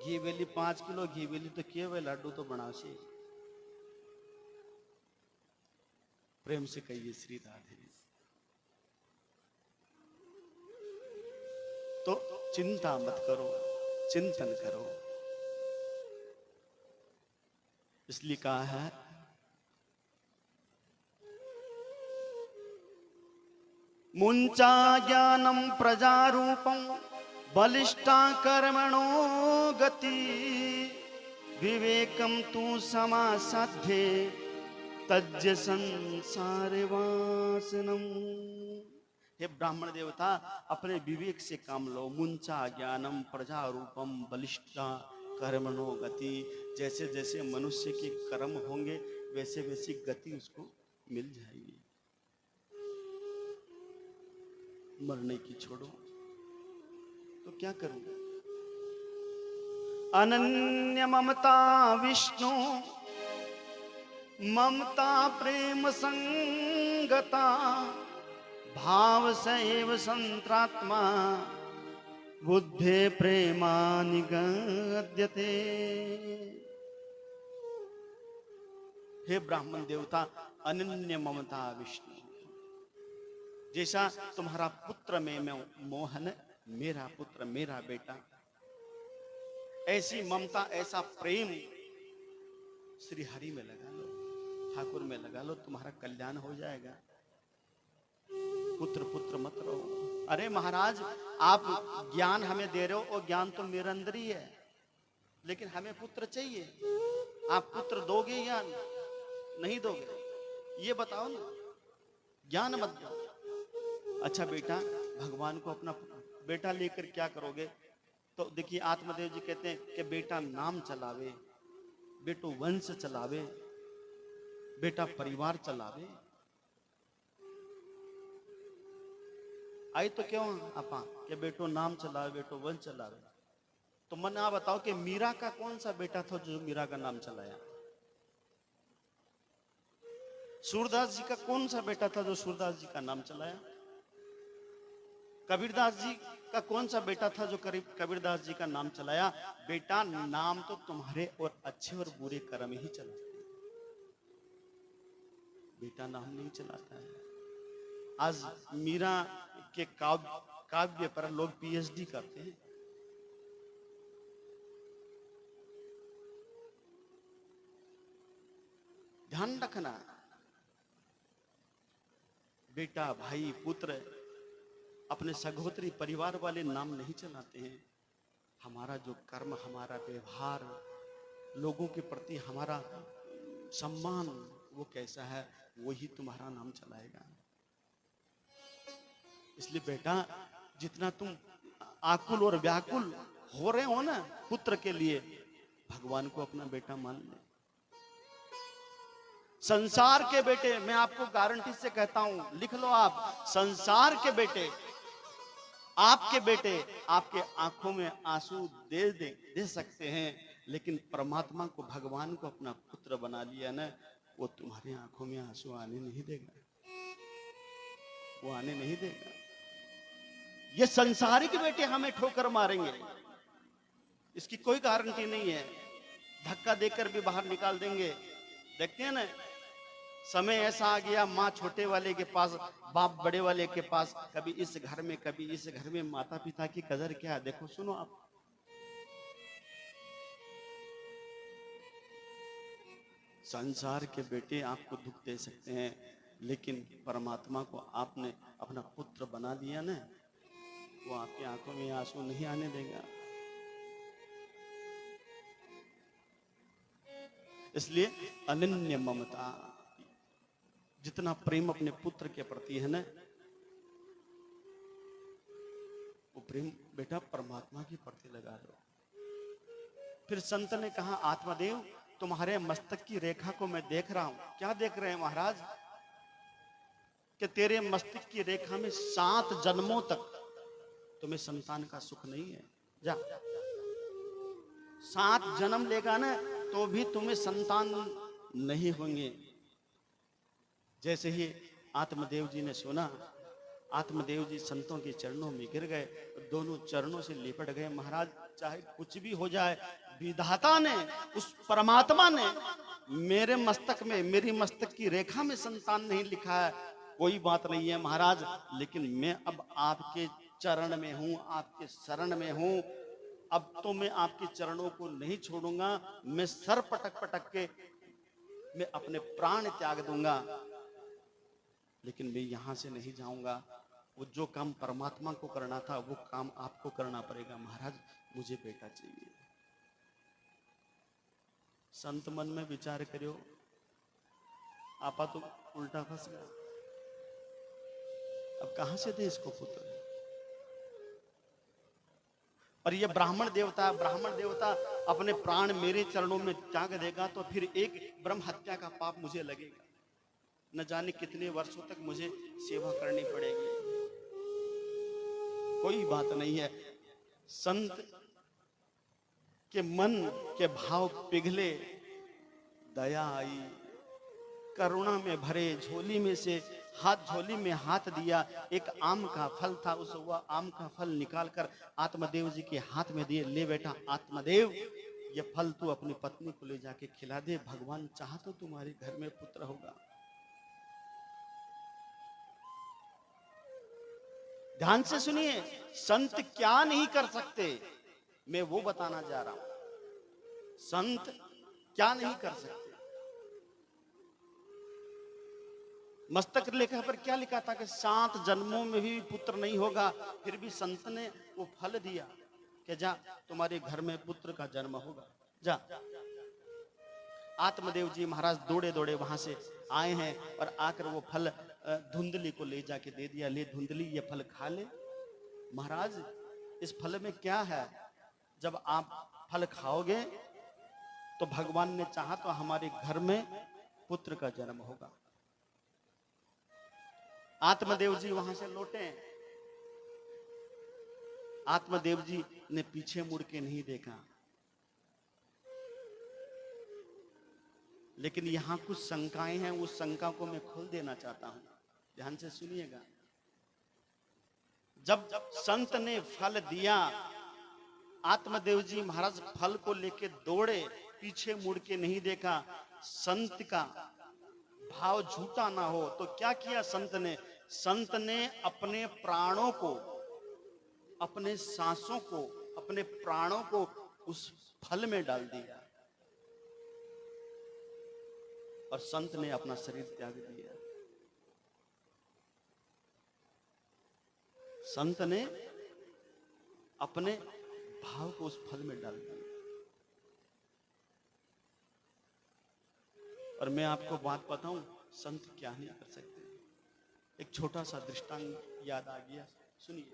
घी बेली 5 किलो घी बेली तो किए हुए लाडू तो बनासी। प्रेम से कहिए श्री राधे। तो चिंता मत करो, चिंतन करो। इसलिए कहा है मुंचा ज्ञानम प्रजारूपम बलिष्ठा कर्मणो गति विवेकम तू समासाध्ये तज्य संसार वासनम। हे ब्राह्मण देवता, अपने विवेक से काम लो। मुंचा ज्ञानम प्रजारूपम बलिष्ठा कर्मणो गति। जैसे जैसे मनुष्य के कर्म होंगे वैसे वैसी गति उसको मिल जाएगी। मरने की छोड़ो तो क्या करूं? अनन्य ममता विष्णु ममता प्रेम संगता भाव सैव संत्रात्मा बुद्धे प्रेमा निगद्यते। हे ब्राह्मण देवता, अनन्य ममता विष्णु, जैसा तुम्हारा पुत्र में मोहन, मेरा पुत्र मेरा बेटा, ऐसी ममता ऐसा प्रेम श्री हरि में लगा लो, ठाकुर में लगा लो, तुम्हारा कल्याण हो जाएगा। पुत्र पुत्र मत रहो। अरे महाराज, आप ज्ञान हमें दे रहे हो और ज्ञान तो मेरे अंदर ही है, लेकिन हमें पुत्र चाहिए। आप पुत्र दोगे या नहीं दोगे? ये बताओ ना। ज्ञान मत दो। अच्छा बेटा, भगवान को अपना बेटा लेकर क्या करोगे? तो देखिए, आत्मदेव जी कहते हैं कि बेटा नाम चलावे, बेटो वंश चलावे, बेटा परिवार चलावे। आई तो क्यों आपा कि बेटो नाम चलावे, बेटो वंश चलावे। तो मन आप बताओ कि मीरा का कौन सा बेटा था जो मीरा का नाम चलाया? सूरदास जी का कौन सा बेटा था जो सूरदास जी का नाम चलाया? कबीरदास जी का कौन सा बेटा था जो कबीरदास जी का नाम चलाया? बेटा, नाम तो तुम्हारे और अच्छे और बुरे कर्म ही चलाते हैं, बेटा नाम नहीं चलाता है। आज मीरा के काव्य पर लोग पीएचडी करते हैं। ध्यान रखना, बेटा भाई पुत्र अपने सगोत्री परिवार वाले नाम नहीं चलाते हैं। हमारा जो कर्म, हमारा व्यवहार, लोगों के प्रति हमारा सम्मान वो कैसा है, वही तुम्हारा नाम चलाएगा। इसलिए बेटा, जितना तुम आकुल और व्याकुल हो रहे हो ना पुत्र के लिए, भगवान को अपना बेटा मान ले। संसार के बेटे, मैं आपको गारंटी से कहता हूं, लिख लो आप, संसार के बेटे, आपके बेटे आपके आंखों में आंसू दे सकते हैं, लेकिन परमात्मा को, भगवान को अपना पुत्र बना लिया ना, वो तुम्हारी आंखों में आंसू आने नहीं देगा, वो आने नहीं देगा। ये संसारिक बेटे हमें ठोकर मारेंगे, इसकी कोई गारंटी नहीं है। धक्का देकर भी बाहर निकाल देंगे। देखते हैं ना, समय ऐसा आ गया, माँ छोटे वाले के पास, बाप बड़े वाले के पास, कभी इस घर में कभी इस घर में। माता पिता की कदर क्या है? देखो, सुनो आप, संसार के बेटे आपको दुख दे सकते हैं, लेकिन परमात्मा को आपने अपना पुत्र बना दिया ना, वो आपकी आंखों में आंसू नहीं आने देगा। इसलिए अनन्य ममता, जितना प्रेम अपने पुत्र के प्रति है ना, वो प्रेम बेटा परमात्मा के प्रति लगा लो। फिर संत ने कहा, आत्मदेव, तुम्हारे मस्तक की रेखा को मैं देख रहा हूं। क्या देख रहे हैं महाराज? कि तेरे मस्तक की रेखा में 7 जन्मों तक तुम्हें संतान का सुख नहीं है। जा, 7 जन्म लेगा ना तो भी तुम्हें संतान नहीं होंगे। जैसे ही आत्मदेव जी ने सुना, आत्मदेव जी संतों के चरणों में गिर गए, दोनों चरणों से लिपट गए। महाराज, चाहे कुछ भी हो जाए, विधाता ने, उस परमात्मा ने मेरे मस्तक में, मेरी मस्तक की रेखा में संतान नहीं लिखा है, कोई बात नहीं है महाराज, लेकिन मैं अब आपके चरण में हूं, आपके शरण में हूं। अब तो मैं आपके चरणों को नहीं छोड़ूंगा, मैं सर पटक पटक के मैं अपने प्राण त्याग दूंगा, लेकिन मैं यहां से नहीं जाऊंगा। वो जो काम परमात्मा को करना था वो काम आपको करना पड़ेगा। महाराज मुझे बेटा चाहिए। संत मन में विचार करो, आपा तो उल्टा फंस गया, अब कहां से दे इसको पुत्र। और ये ब्राह्मण देवता अपने प्राण मेरे चरणों में त्याग देगा तो फिर एक ब्रह्म हत्या का पाप मुझे लगेगा, न जाने कितने वर्षों तक मुझे सेवा करनी पड़ेगी। कोई बात नहीं है। संत के मन के भाव पिघले, दया आई, करुणा में भरे, झोली में से झोली में हाथ दिया, एक आम का फल था, उस वह आम का फल निकालकर आत्मदेव जी के हाथ में दिए। ले बेटा आत्मदेव, ये फल तू अपनी पत्नी को ले जाके खिला दे, भगवान चाह तो तुम्हारे घर में पुत्र होगा। ध्यान से सुनिए, संत क्या नहीं कर सकते मैं वो बताना जा रहा हूं। संत क्या नहीं कर सकते। मस्तक लेखा पर क्या लिखा था कि 7 जन्मों में भी पुत्र नहीं होगा, फिर भी संत ने वो फल दिया कि जा तुम्हारे घर में पुत्र का जन्म होगा। जा। आत्मदेव जी महाराज दौड़े दौड़े वहां से आए हैं और आकर वो फल धुंधली को ले जाके दे दिया। ले धुंधली, ये फल खा ले। महाराज इस फल में क्या है, जब आप फल खाओगे तो भगवान ने चाहा तो हमारे घर में पुत्र का जन्म होगा। आत्मदेव जी वहां से लौटे। आत्मदेव जी ने पीछे मुड़ के नहीं देखा, लेकिन यहां कुछ शंकाएं हैं, उस शंका को मैं खोल देना चाहता हूं। ध्यान से सुनिएगा। जब संत ने फल दिया, आत्मदेव जी महाराज फल को लेके दौड़े, पीछे मुड़ के नहीं देखा। संत का भाव झूठा ना हो तो क्या किया संत ने? संत ने अपने प्राणों को, अपने सांसों को, अपने प्राणों को उस फल में डाल दिया और संत ने अपना शरीर त्याग दिया। संत ने अपने भाव को उस फल में डाल दिया। और मैं आपको बात बताऊं, संत क्या नहीं कर सकते। एक छोटा सा दृष्टांत याद आ गया, सुनिए।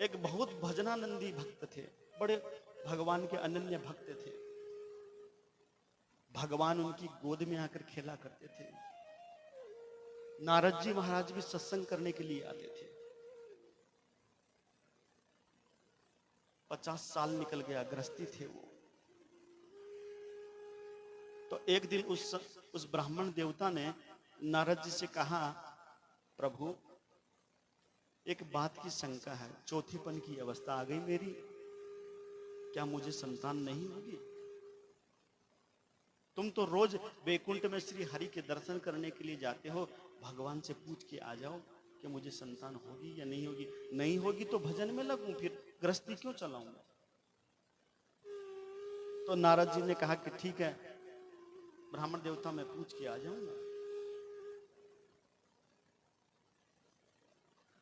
एक बहुत भजनानंदी भक्त थे, बड़े भगवान के अनन्य भक्त थे। भगवान उनकी गोद में आकर खेला करते थे। नारद जी महाराज भी सत्संग करने के लिए आते थे। 50 साल निकल गया, गृहस्थी थे वो। तो एक दिन उस ब्राह्मण देवता ने नारद जी से कहा, प्रभु एक बात की शंका है, चौथेपन की अवस्था आ गई मेरी, क्या मुझे संतान नहीं होगी? तुम तो रोज वैकुंठ में श्री हरि के दर्शन करने के लिए जाते हो, भगवान से पूछ के आ जाओ कि मुझे संतान होगी या नहीं होगी। नहीं होगी तो भजन में लगूं, फिर गृहस्थी क्यों चलाऊंगा? तो नारद जी ने कहा कि ठीक है, ब्राह्मण देवता मैं पूछ के आ जाऊंगा।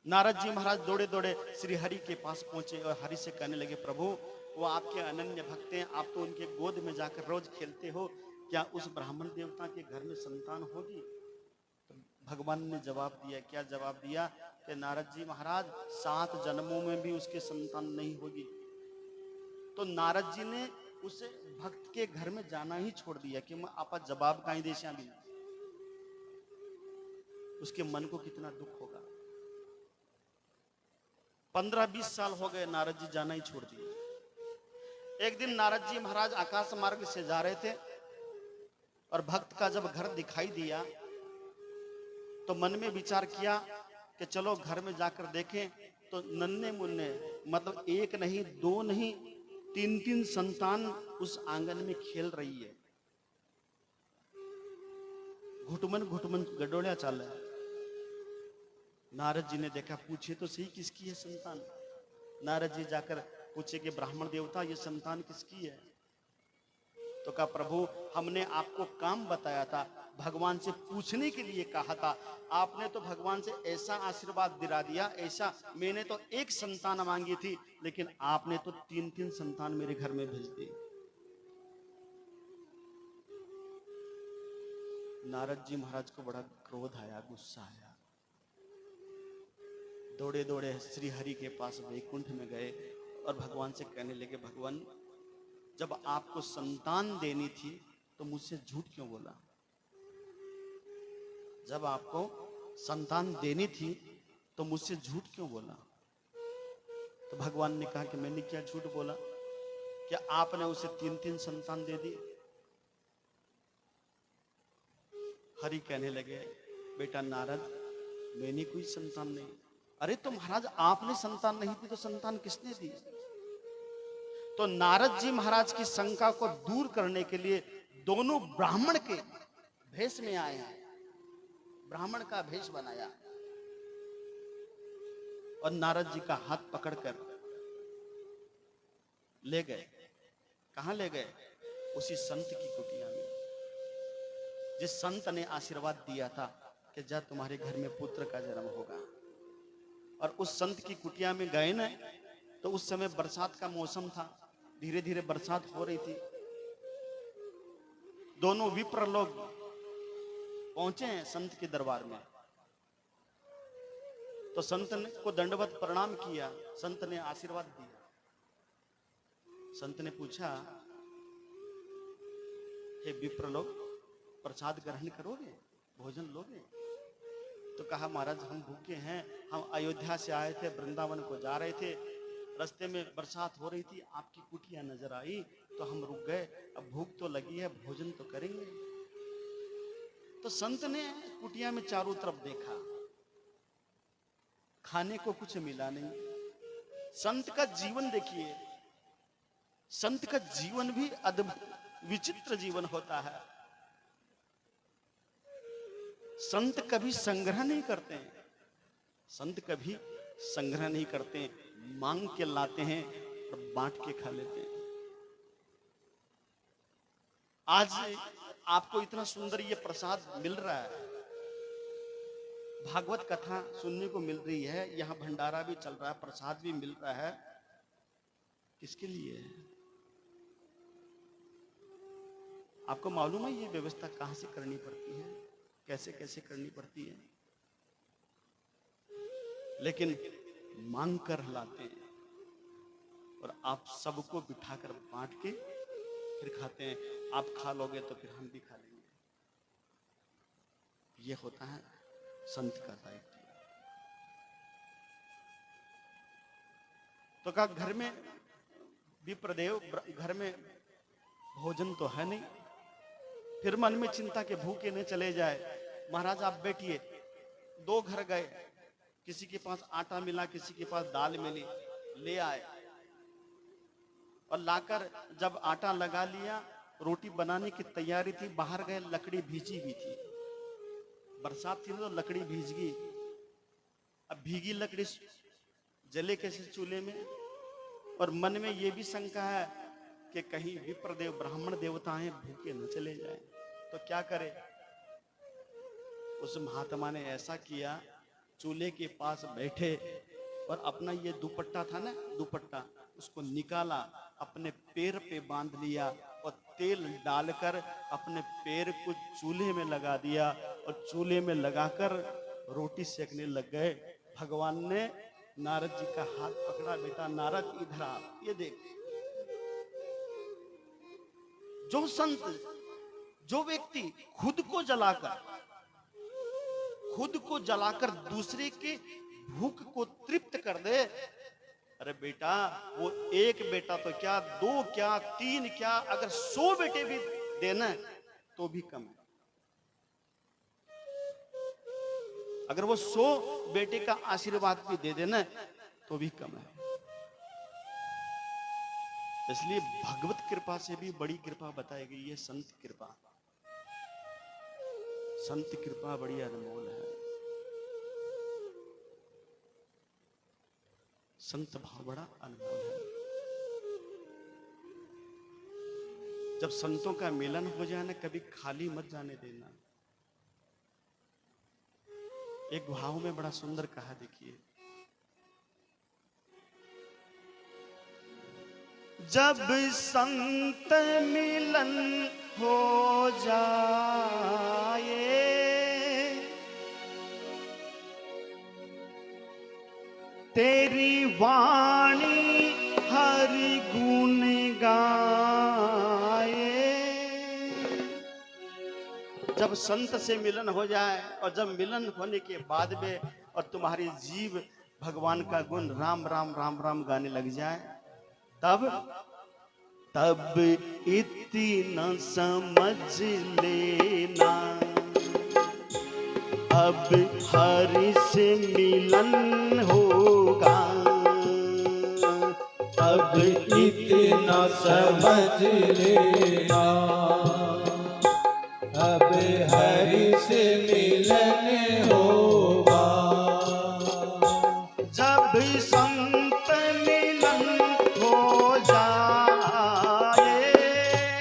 नारद जी महाराज दौड़े दौड़े श्री हरि के पास पहुंचे और हरि से कहने लगे, प्रभु वो आपके अनन्य भक्त हैं, आप तो उनके गोद में जाकर रोज खेलते हो, क्या उस ब्राह्मण देवता के घर में संतान होगी? तो भगवान ने जवाब दिया। क्या जवाब दिया? कि नारद जी महाराज 7 जन्मों में भी उसके संतान नहीं होगी। तो नारद जी ने उस भक्त के घर में जाना ही छोड़ दिया कि मैं आपा जवाब कहीं देशा भी। उसके मन को कितना दुख होगा। 15-20 साल हो गए, नारद जी जाना ही छोड़ दिया। एक दिन नारद जी महाराज आकाश मार्ग से जा रहे थे और भक्त का जब घर दिखाई दिया तो मन में विचार किया कि चलो घर में जाकर देखें। तो नन्हे मुन्ने, मतलब एक नहीं, 2 नहीं, 3-3 संतान उस आंगन में खेल रही है। घुटमन घुटमन गडोलिया चल रहा है। नारद जी ने देखा, पूछे तो सही किसकी है संतान। नारद जी जाकर पूछे कि ब्राह्मण देवता ये संतान किसकी है? तो कहा, प्रभु हमने आपको काम बताया था, भगवान से पूछने के लिए कहा था। आपने तो भगवान से ऐसा आशीर्वाद दिला दिया, ऐसा। मैंने तो एक संतान मांगी थी, लेकिन आपने तो 3-3 संतान मेरे घर में भेज दी। नारद जी महाराज को बड़ा क्रोध आया, गुस्सा आया। दौड़े दौड़े श्री हरि के पास वैकुंठ में गए और भगवान से कहने लगे, भगवान जब आपको संतान देनी थी तो मुझसे झूठ क्यों बोला? जब आपको संतान देनी थी तो मुझसे झूठ क्यों बोला? तो भगवान ने कहा कि मैंने क्या झूठ बोला? क्या आपने उसे 3-3 संतान दे दिए? हरि कहने लगे, बेटा नारद, मैंने कोई संतान नहीं। अरे तो महाराज आपने संतान नहीं दी तो संतान किसने दी? तो नारद जी महाराज की शंका को दूर करने के लिए दोनों ब्राह्मण के भेष में आए हैं, ब्राह्मण का भेष बनाया और नारद जी का हाथ पकड़कर ले गए। कहां ले गए? उसी संत की कुटिया में, जिस संत ने आशीर्वाद दिया था कि जा तुम्हारे घर में पुत्र का जन्म होगा। और उस संत की कुटिया में गए ना, तो उस समय बरसात का मौसम था, धीरे धीरे बरसात हो रही थी। दोनों विप्र लोग पहुंचे हैं संत के दरबार में। तो संत ने को दंडवत प्रणाम किया, संत ने आशीर्वाद दिया। संत ने पूछा, हे विप्र लोग, प्रसाद ग्रहण करोगे, भोजन लोगे? तो कहा, महाराज हम भूखे हैं, हम अयोध्या से आए थे, वृंदावन को जा रहे थे, रास्ते में बरसात हो रही थी, आपकी कुटिया नजर आई तो हम रुक गए, अब भूख तो लगी है, भोजन तो करेंगे। तो संत ने कुटिया में चारों तरफ देखा, खाने को कुछ मिला नहीं। संत का जीवन देखिए, संत का जीवन भी अद्भुत विचित्र जीवन होता है। संत कभी संग्रह नहीं करते हैं, संत कभी संग्रह नहीं करते हैं, मांग के लाते हैं और बांट के खा लेते हैं। आज आपको इतना सुंदर ये प्रसाद मिल रहा है, भागवत कथा सुनने को मिल रही है, यहां भंडारा भी चल रहा है, प्रसाद भी मिल रहा है, किसके लिए है? आपको मालूम है ये व्यवस्था कहां से करनी पड़ती है, कैसे कैसे करनी पड़ती है? लेकिन मांग कर लाते हैं और आप सबको बिठाकर बांट के फिर खाते हैं। आप खा लोगे तो फिर हम भी खा लेंगे। ये होता है संत का दायित्व। तो कहा, घर में विप्रदेव, घर में भोजन तो है नहीं। फिर मन में चिंता के भूखे न चले जाए। महाराज आप बैठिए। 2 घर गए, किसी के पास आटा मिला, किसी के पास दाल मिली, ले आए और लाकर जब आटा लगा लिया, रोटी बनाने की तैयारी थी, बाहर गए, लकड़ी भीजी हुई थी, बरसात थी तो लकड़ी भीज गई। अब भीगी लकड़ी जले कैसे चूल्हे में? और मन में यह भी शंका है कि कहीं विप्रदेव ब्राह्मण देवता हैं, भूखे न चले जाए, तो क्या करे? उस महात्मा ने ऐसा किया, चूल्हे के पास बैठे और अपना ये दुपट्टा था ना, दुपट्टा, उसको निकाला, अपने पैर पे बांध लिया और तेल डालकर अपने पैर को चूल्हे में लगा दिया और चूल्हे में लगाकर रोटी सेकने लग गए। भगवान ने नारद जी का हाथ पकड़ा, बेटा नारद इधर आ, ये देख। जो संत, जो व्यक्ति खुद को जलाकर दूसरे के भूख को तृप्त कर दे, अरे बेटा, वो एक बेटा तो क्या, 2 क्या, 3 क्या, अगर 100 बेटे भी देना तो भी कम है। अगर वो 100 बेटे का आशीर्वाद भी दे देना तो भी कम है। इसलिए भगवत कृपा से भी बड़ी कृपा बताई गई है संत कृपा। संत कृपा बड़ी अनमोल है। संत भाव बड़ा अनमोल है। जब संतों का मिलन हो जाए ना, कभी खाली मत जाने देना। एक भाव में बड़ा सुंदर कहा, देखिए, जब संत मिलन हो जाए, तेरी वाणी हरि गुण गाए। जब संत से मिलन हो जाए और जब मिलन होने के बाद में और तुम्हारी जीव भगवान का गुण राम राम राम राम गाने लग जाए, तब इतना समझ लेना, अब हरि से मिलन होगा। अब इतना समझ लेना, अब हरि से मिलन होगा। जब संत मिलन हो जाए,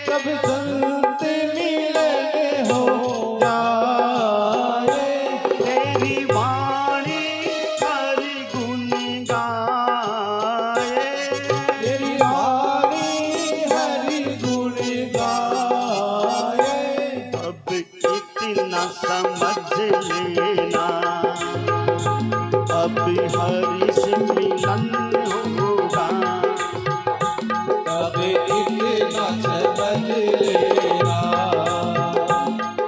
जब संत मिलन हो जाए, तेरी वाणी हरि गुण गाए। तेरी वाणी हरि गुण गाए। अब इतना समझ लेना, अब हरि से मिलन होगा। अब इतना समझ लेना,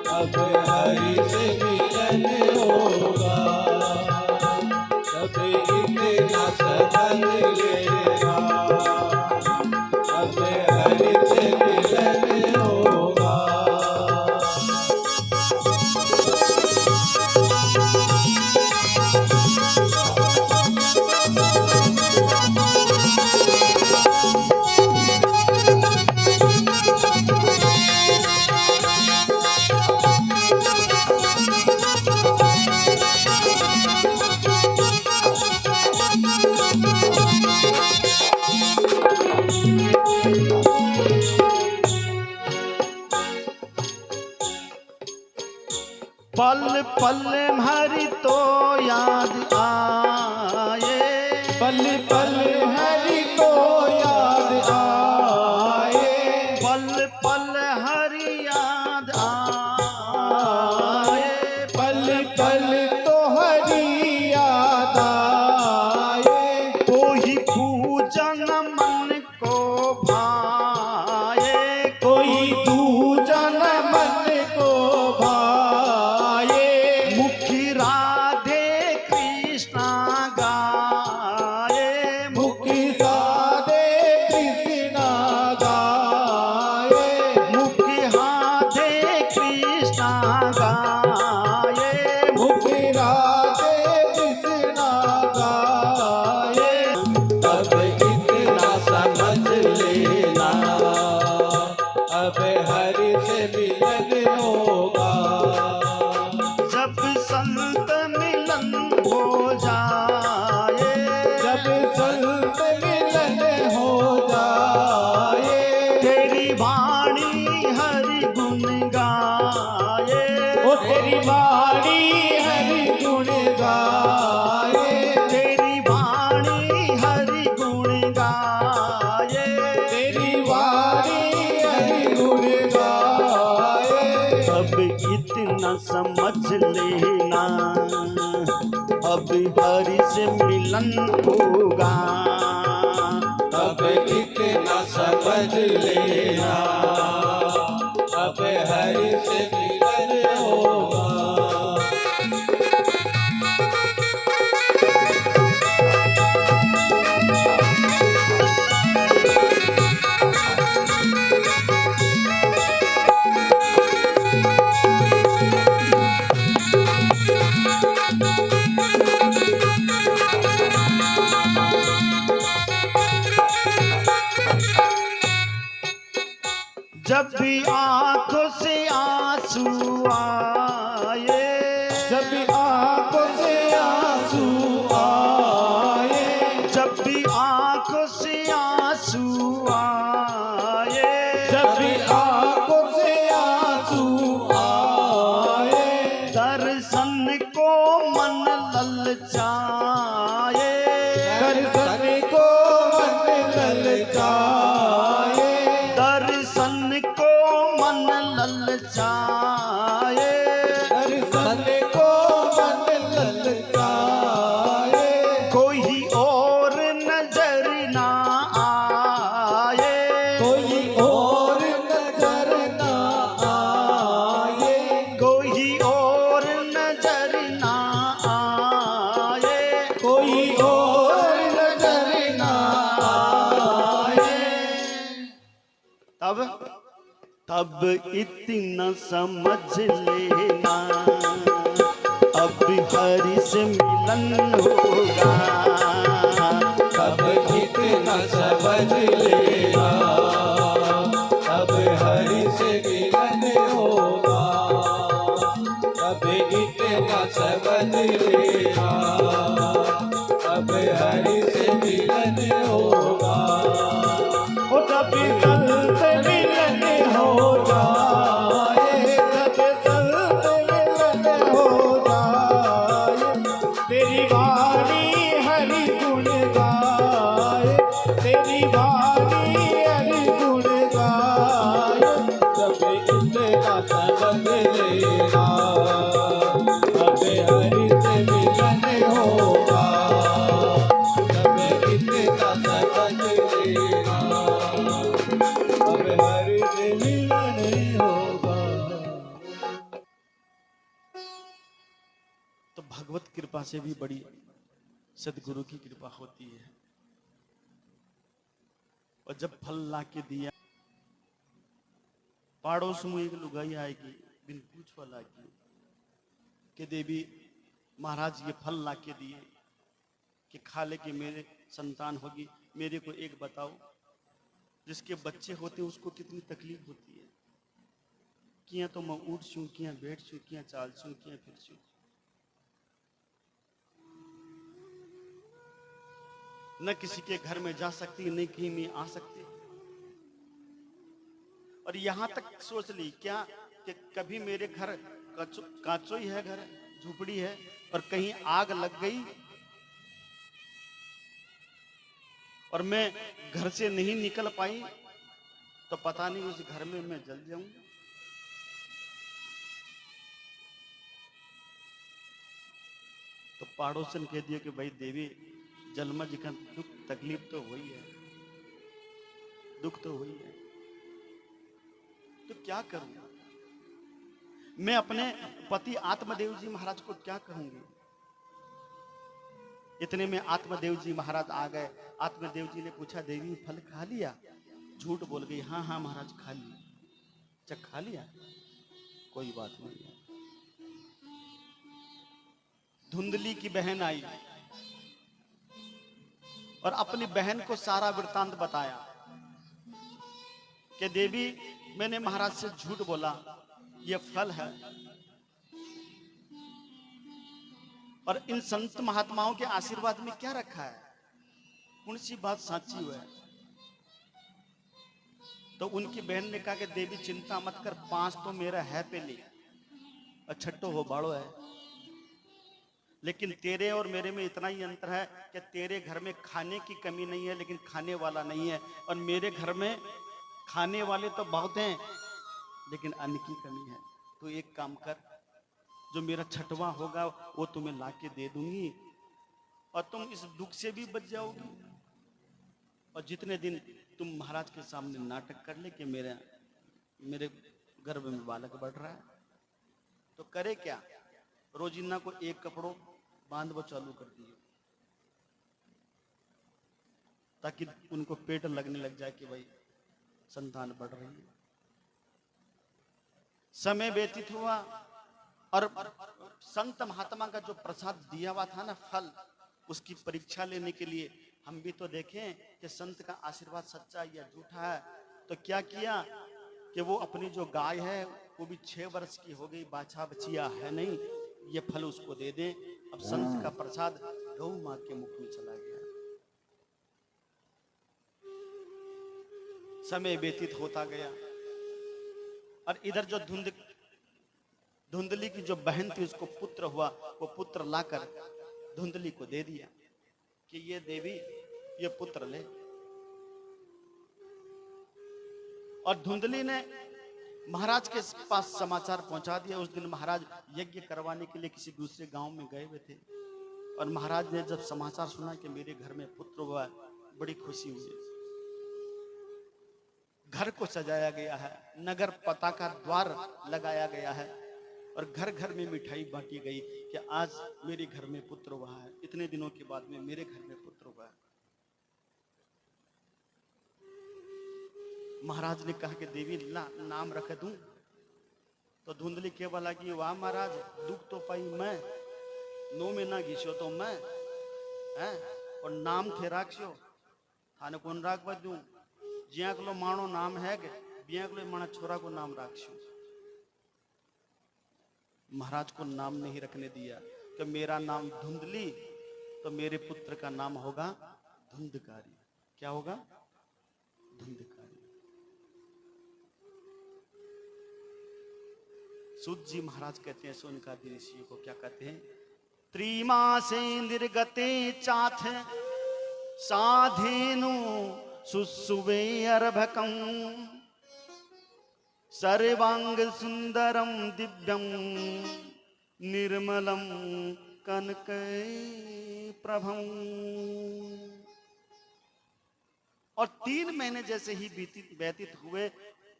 अब हरि से मिलन होगा। अब इतना समझ लेना, अब हरि से मिलन होगा। पल पल हरि तो याद आए, पल पल हरि को याद आए। पल पल हरि याद आए। पल पल तो हरि याद आए। कोई पूजन मन को भाए, कोई पूजन मन को भाए। मुखी राधे कृष्णा गाए। मुखी राधे कृष्णा गाए। मुखी राधे कृष्णा गाए। मुखी राधे कृष्णा गाए। अब इतना समझ लेना, अब हरि से मिलन होगा। जब संत मिलन हो जाए, जब संत मिलन हो जाए, तेरी वाणी हरि गुण गाए। ओ तेरी वाणी हरि गुण गाए। तेरी वाणी हरि गुण गाए। तेरी वाणी हरि गुण गाए। अब इतना समझ लेना, अब हरि से मिलन होगा। अब इतना समझ लेना, अब हरि से मिलन होगा। जब भी आंखों से आंसू आए, जब आंखों से आंसू आए, जब भी आंखों से आंसू आए, जब आंखों से आंसू आए, दर्शन को मन ललचाए, दर्शन को मन ललचाए, कोई और नजर ना आए, कोई और नजर ना आए, कोई और नजर ना आए, कोई और नजर ना आए। तब इतना समझ लेना, अब हरि से मिलन होगा, अब इतना समझ लेना, अब हरि से मिलन होगा, अब इतना समझ लेना, अब हरि से मिलन होगा। ओ जब संत मिलन हो जाए, जब संत मिलन हो जाए, तेरी वाणी हरि गुण गाए, तेरी वाणी हरि गुण गाए, जब इतना समझ लेना, अब हरि से मिलन होगा, जब इतना समझ लेना, अब हरि से मिलन होगा। तो भगवत कृपा से भी बड़ी सदगुरु की कृपा होती है। और जब फल ला के दिया, पड़ोस में एक लुगाई आएगी, बिन पूछवा लागी कि देवी महाराज ये फल ला के दिए कि खा ले के मेरे संतान होगी, मेरे को एक बताओ, जिसके बच्चे होते हैं उसको कितनी तकलीफ होती है। किया तो मैं उठ छू, किया बैठ छू, किया चाल छू, किया फिर छू। न किसी के घर में जा सकती, न कहीं में आ सकती। और यहां तक सोच ली क्या कि कभी मेरे घर कांचो ही है, घर झुपड़ी है, और कहीं आग लग गई और मैं घर से नहीं निकल पाई, तो पता नहीं उस घर में मैं जल जाऊं। तो पड़ोसन कह दिया कि भाई देवी जलमा जी का दुख तकलीफ तो हुई है, दुख तो हुई है, तो क्या करूं मैं? अपने पति आत्मदेव जी महाराज को क्या कहूंगी? इतने में आत्मदेव जी महाराज आ गए। आत्मदेव जी ने पूछा, देवी फल खा लिया? झूठ बोल गई, हाँ हाँ महाराज खा लिया। अच्छा खा लिया, कोई बात नहीं है। धुंधली की बहन आई और अपनी बहन को सारा वृतांत बताया कि देवी मैंने महाराज से झूठ बोला, ये फल है, और इन संत महात्माओं के आशीर्वाद में क्या रखा है, कौन सी बात साची हुआ है? तो उनकी बहन ने कहा कि देवी चिंता मत कर, 5 तो मेरा है पहले और छठो हो बाड़ो है, लेकिन तेरे और मेरे में इतना ही अंतर है कि तेरे घर में खाने की कमी नहीं है, लेकिन खाने वाला नहीं है, और मेरे घर में खाने वाले तो बहुत हैं लेकिन अन्न की कमी है। तो एक काम कर, जो मेरा छठवा होगा वो तुम्हें लाके दे दूंगी और तुम इस दुख से भी बच जाओगी। और जितने दिन तुम महाराज के सामने नाटक कर ले कि मेरे गर्भ में बालक बढ़ रहा है, तो करे क्या, रोजिना को एक कपड़ों बांध वो चालू कर दिए, ताकि उनको पेट लगने लग जाए कि भाई संतान बढ़ रही है। समय व्यतीत हुआ और संत महात्मा का जो प्रसाद दिया हुआ था ना, फल, उसकी परीक्षा लेने के लिए हम भी तो देखें कि संत का आशीर्वाद सच्चा या झूठा है। तो क्या किया कि वो अपनी जो गाय है वो भी 6 वर्ष की हो गई, बाछा बचिया है नहीं, ये फल उसको दे दें। अब संत का प्रसाद गौ मां के मुख में चला गया। समय व्यतीत होता गया और इधर जो धुंधली की जो बहन थी उसको पुत्र हुआ, वो पुत्र लाकर धुंधली को दे दिया कि ये देवी ये पुत्र ले। और धुंधली ने महाराज के पास समाचार पहुंचा दिया। उस दिन महाराज यज्ञ करवाने के लिए किसी दूसरे गांव में गए हुए थे और महाराज ने जब समाचार सुना कि मेरे घर में पुत्र हुआ, बड़ी खुशी हुई। घर को सजाया गया है, नगर पताका द्वार लगाया गया है और घर घर में मिठाई बांटी गई कि आज मेरे घर में पुत्र हुआ है, इतने दिनों के बाद में मेरे घर में पुत्र हुआ है। महाराज ने कहा कि देवी नाम रख दूं, तो धुंधली केवल लगी, वाह महाराज दुख तो पाई मैं, नो में ना घिसो तो मैं है, और नाम थे राखियो थाने कौन राख बदू, ज्याकलो माणो नाम है के बियाकलो माणा छोरा को नाम राखियो। महाराज को नाम नहीं रखने दिया कि मेरा नाम धुंधली, तो मेरे पुत्र का नाम होगा धुंधकारी। क्या होगा? धुंधकारी। सूत जी महाराज कहते हैं सोनकादि ऋषियों को, क्या कहते हैं? त्रिमासे निर्गते चाथ साधेनु सुसुवे अर्भकं सर्वांग सुंदरम दिव्यम निर्मलम कनकै प्रभम। और 3 महीने जैसे ही व्यतीत हुए,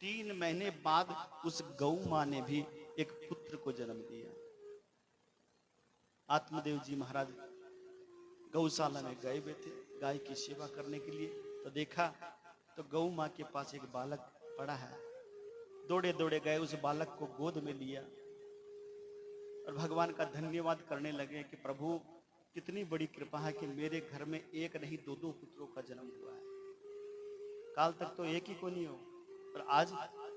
3 महीने बाद उस गौ मां ने भी एक पुत्र को जन्म दिया। आत्मदेव जी महाराज गौशाला में गए हुए थे गाय की सेवा करने के लिए, तो देखा तो गौ मां के पास एक बालक पड़ा है। दौड़े दौड़े गए, उस बालक को गोद में लिया और भगवान का धन्यवाद करने लगे कि प्रभु कितनी बड़ी कृपा है कि मेरे घर में एक नहीं 2-2 पुत्रों का जन्म हुआ है। काल तक तो एक ही को नहीं हो, पर आज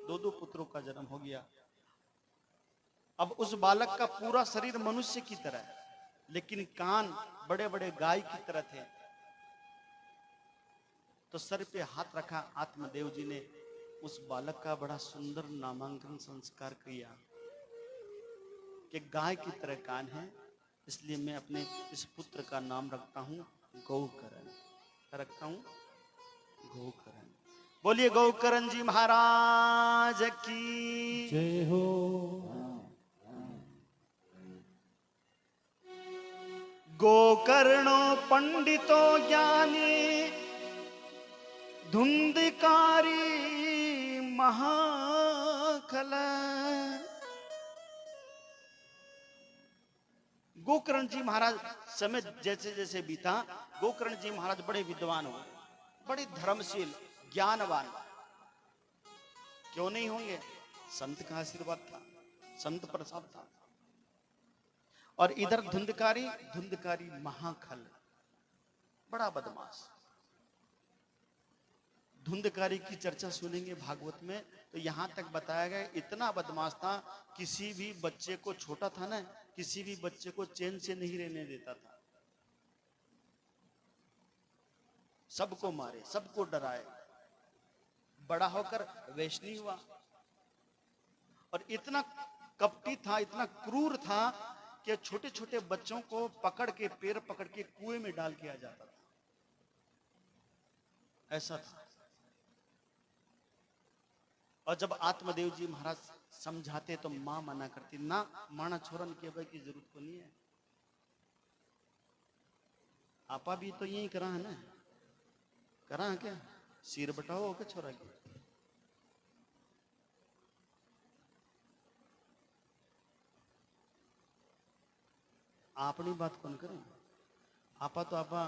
2-2 पुत्रों का जन्म हो गया। अब उस बालक का पूरा शरीर मनुष्य की तरह है, लेकिन कान बड़े बड़े गाय की तरह थे। तो सर पे हाथ रखा आत्मदेव जी ने, उस बालक का बड़ा सुंदर नामांकन संस्कार किया कि गाय की तरह कान है, इसलिए मैं अपने इस पुत्र का नाम रखता हूं गौकरण। रखता हूं गौकरण। बोलिए गौकरण जी महाराज की जय हो। गोकर्णो पंडितो ज्ञानी धुंधकारी महाखल। गोकर्ण जी महाराज समय जैसे जैसे बीता, गोकर्ण जी महाराज बड़े विद्वान हुए, बड़े धर्मशील, ज्ञानवान। क्यों नहीं होंगे? संत का आशीर्वाद था, संत प्रसाद था। और इधर धुंधकारी महाखल, बड़ा बदमाश। धुंधकारी की चर्चा सुनेंगे भागवत में, तो यहां तक बताया गया इतना बदमाश था, किसी भी बच्चे को, छोटा था ना, किसी भी बच्चे को चैन से नहीं रहने देता था। सबको मारे, सबको डराए। बड़ा होकर वैष्णव हुआ और इतना कपटी था, इतना क्रूर था कि छोटे छोटे बच्चों को पकड़ के, पैर पकड़ के कुएं में डाल के आ जाता था। ऐसा था। और जब आत्मदेव जी महाराज समझाते तो मां मना करती, ना माना छोरन के भाई की जरूरत को नहीं है। आपा भी तो यही करा है ना, करा है क्या? सिर बटाओ के छोरा की। आपनी बात कौन करे? आपा तो आपा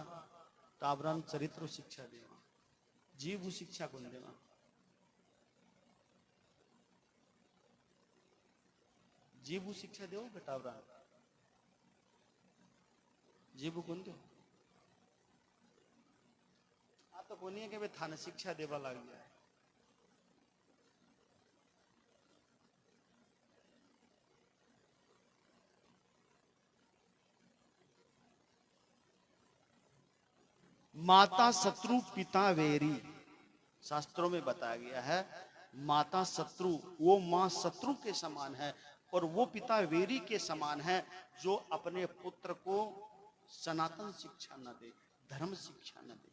ताबरान चरित्र शिक्षा देवा, जीव शिक्षा कौन देवा? जीव शिक्षा दो बेटावरा, जीव कौन दो? आ तो कोनी है कि वे थाने शिक्षा देवा लग जाए। माता शत्रु पिता वेरी, शास्त्रों में बताया गया है माता शत्रु, वो मां शत्रु के समान है और वो पिता वेरी के समान है, जो अपने पुत्र को सनातन शिक्षा न दे, धर्म शिक्षा न दे।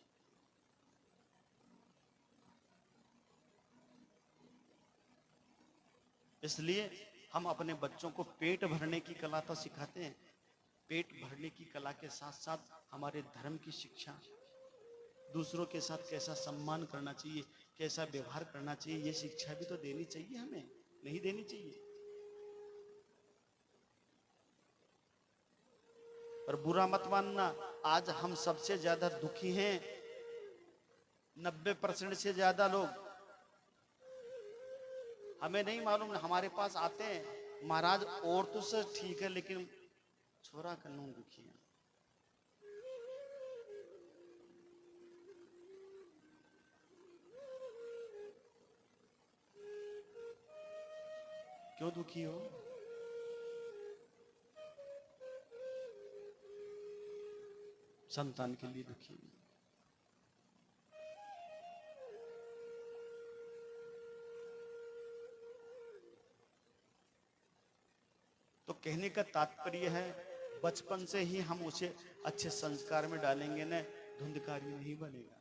इसलिए हम अपने बच्चों को पेट भरने की कला तो सिखाते हैं, पेट भरने की कला के साथ साथ हमारे धर्म की शिक्षा, दूसरों के साथ कैसा सम्मान करना चाहिए, कैसा व्यवहार करना चाहिए, ये शिक्षा भी तो देनी चाहिए हमें, नहीं देनी चाहिए। और बुरा मत मानना, आज हम सबसे ज्यादा दुखी हैं, 90% से ज्यादा लोग। हमें नहीं मालूम, हमारे पास आते हैं, महाराज और तो सब ठीक है लेकिन छोरा कन्नू दुखी है। क्यों दुखी हो? संतान के लिए दुखी। तो कहने का तात्पर्य है, बचपन से ही हम उसे अच्छे संस्कार में डालेंगे ना, धुंधकारी नहीं बनेगा,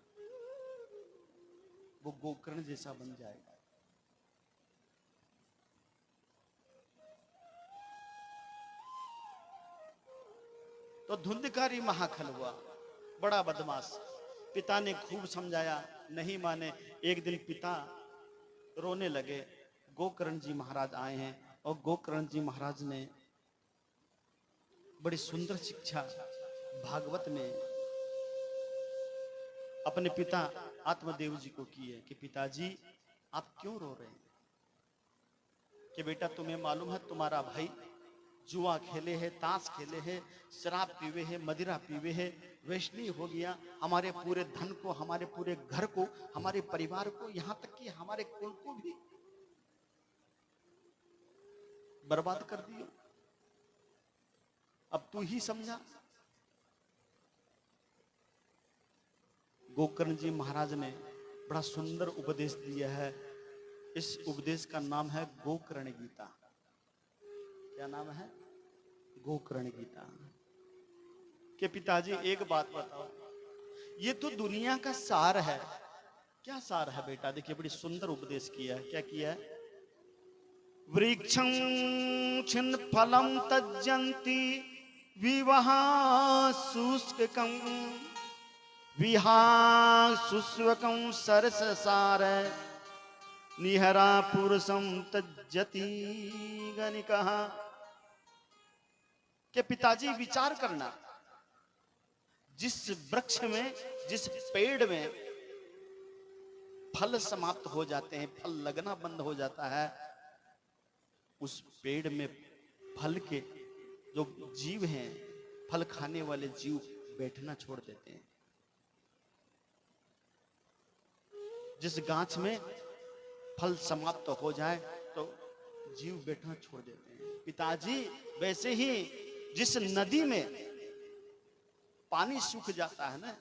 वो गोकर्ण जैसा बन जाएगा। तो धुंधकारी महाखल हुआ, बड़ा बदमाश। पिता ने खूब समझाया, नहीं माने। एक दिन पिता रोने लगे, गोकर्ण जी महाराज आए हैं, और गोकर्ण जी महाराज ने बड़ी सुंदर शिक्षा भागवत में अपने पिता आत्मदेव जी को की है कि पिताजी आप क्यों रो रहे हैं? कि बेटा तुम्हें मालूम है तुम्हारा भाई जुआ खेले है, ताश खेले है, शराब पीवे है, मदिरा पीवे है, वैष्णवी हो गया, हमारे पूरे धन को, हमारे पूरे घर को, हमारे परिवार को, यहां तक कि हमारे कुल को भी बर्बाद कर दिया। अब तू ही समझा। गोकर्ण जी महाराज ने बड़ा सुंदर उपदेश दिया है। इस उपदेश का नाम है गोकर्ण गीता। क्या नाम है? गोकर्ण गीता। के पिताजी एक बात बताओ, ये तो दुनिया का सार है। क्या सार है बेटा? देखिए बड़ी सुंदर उपदेश किया है। क्या किया है? वृक्षं छिन्न फलम तज्जन्ति विवाहा शुष्ककं विहा शुष्ककं सरस सार निहरा पुरुषम तज्जति गणिकः। के पिताजी विचार करना, जिस वृक्ष में, जिस पेड़ में फल समाप्त हो जाते हैं, फल लगना बंद हो जाता है, उस पेड़ में फल के जो जीव हैं, फल खाने वाले जीव बैठना छोड़ देते हैं। जिस गाछ में फल समाप्त हो जाए तो जीव बैठना छोड़ देते हैं। पिताजी वैसे ही जिस नदी में पानी सूख जाता है ना,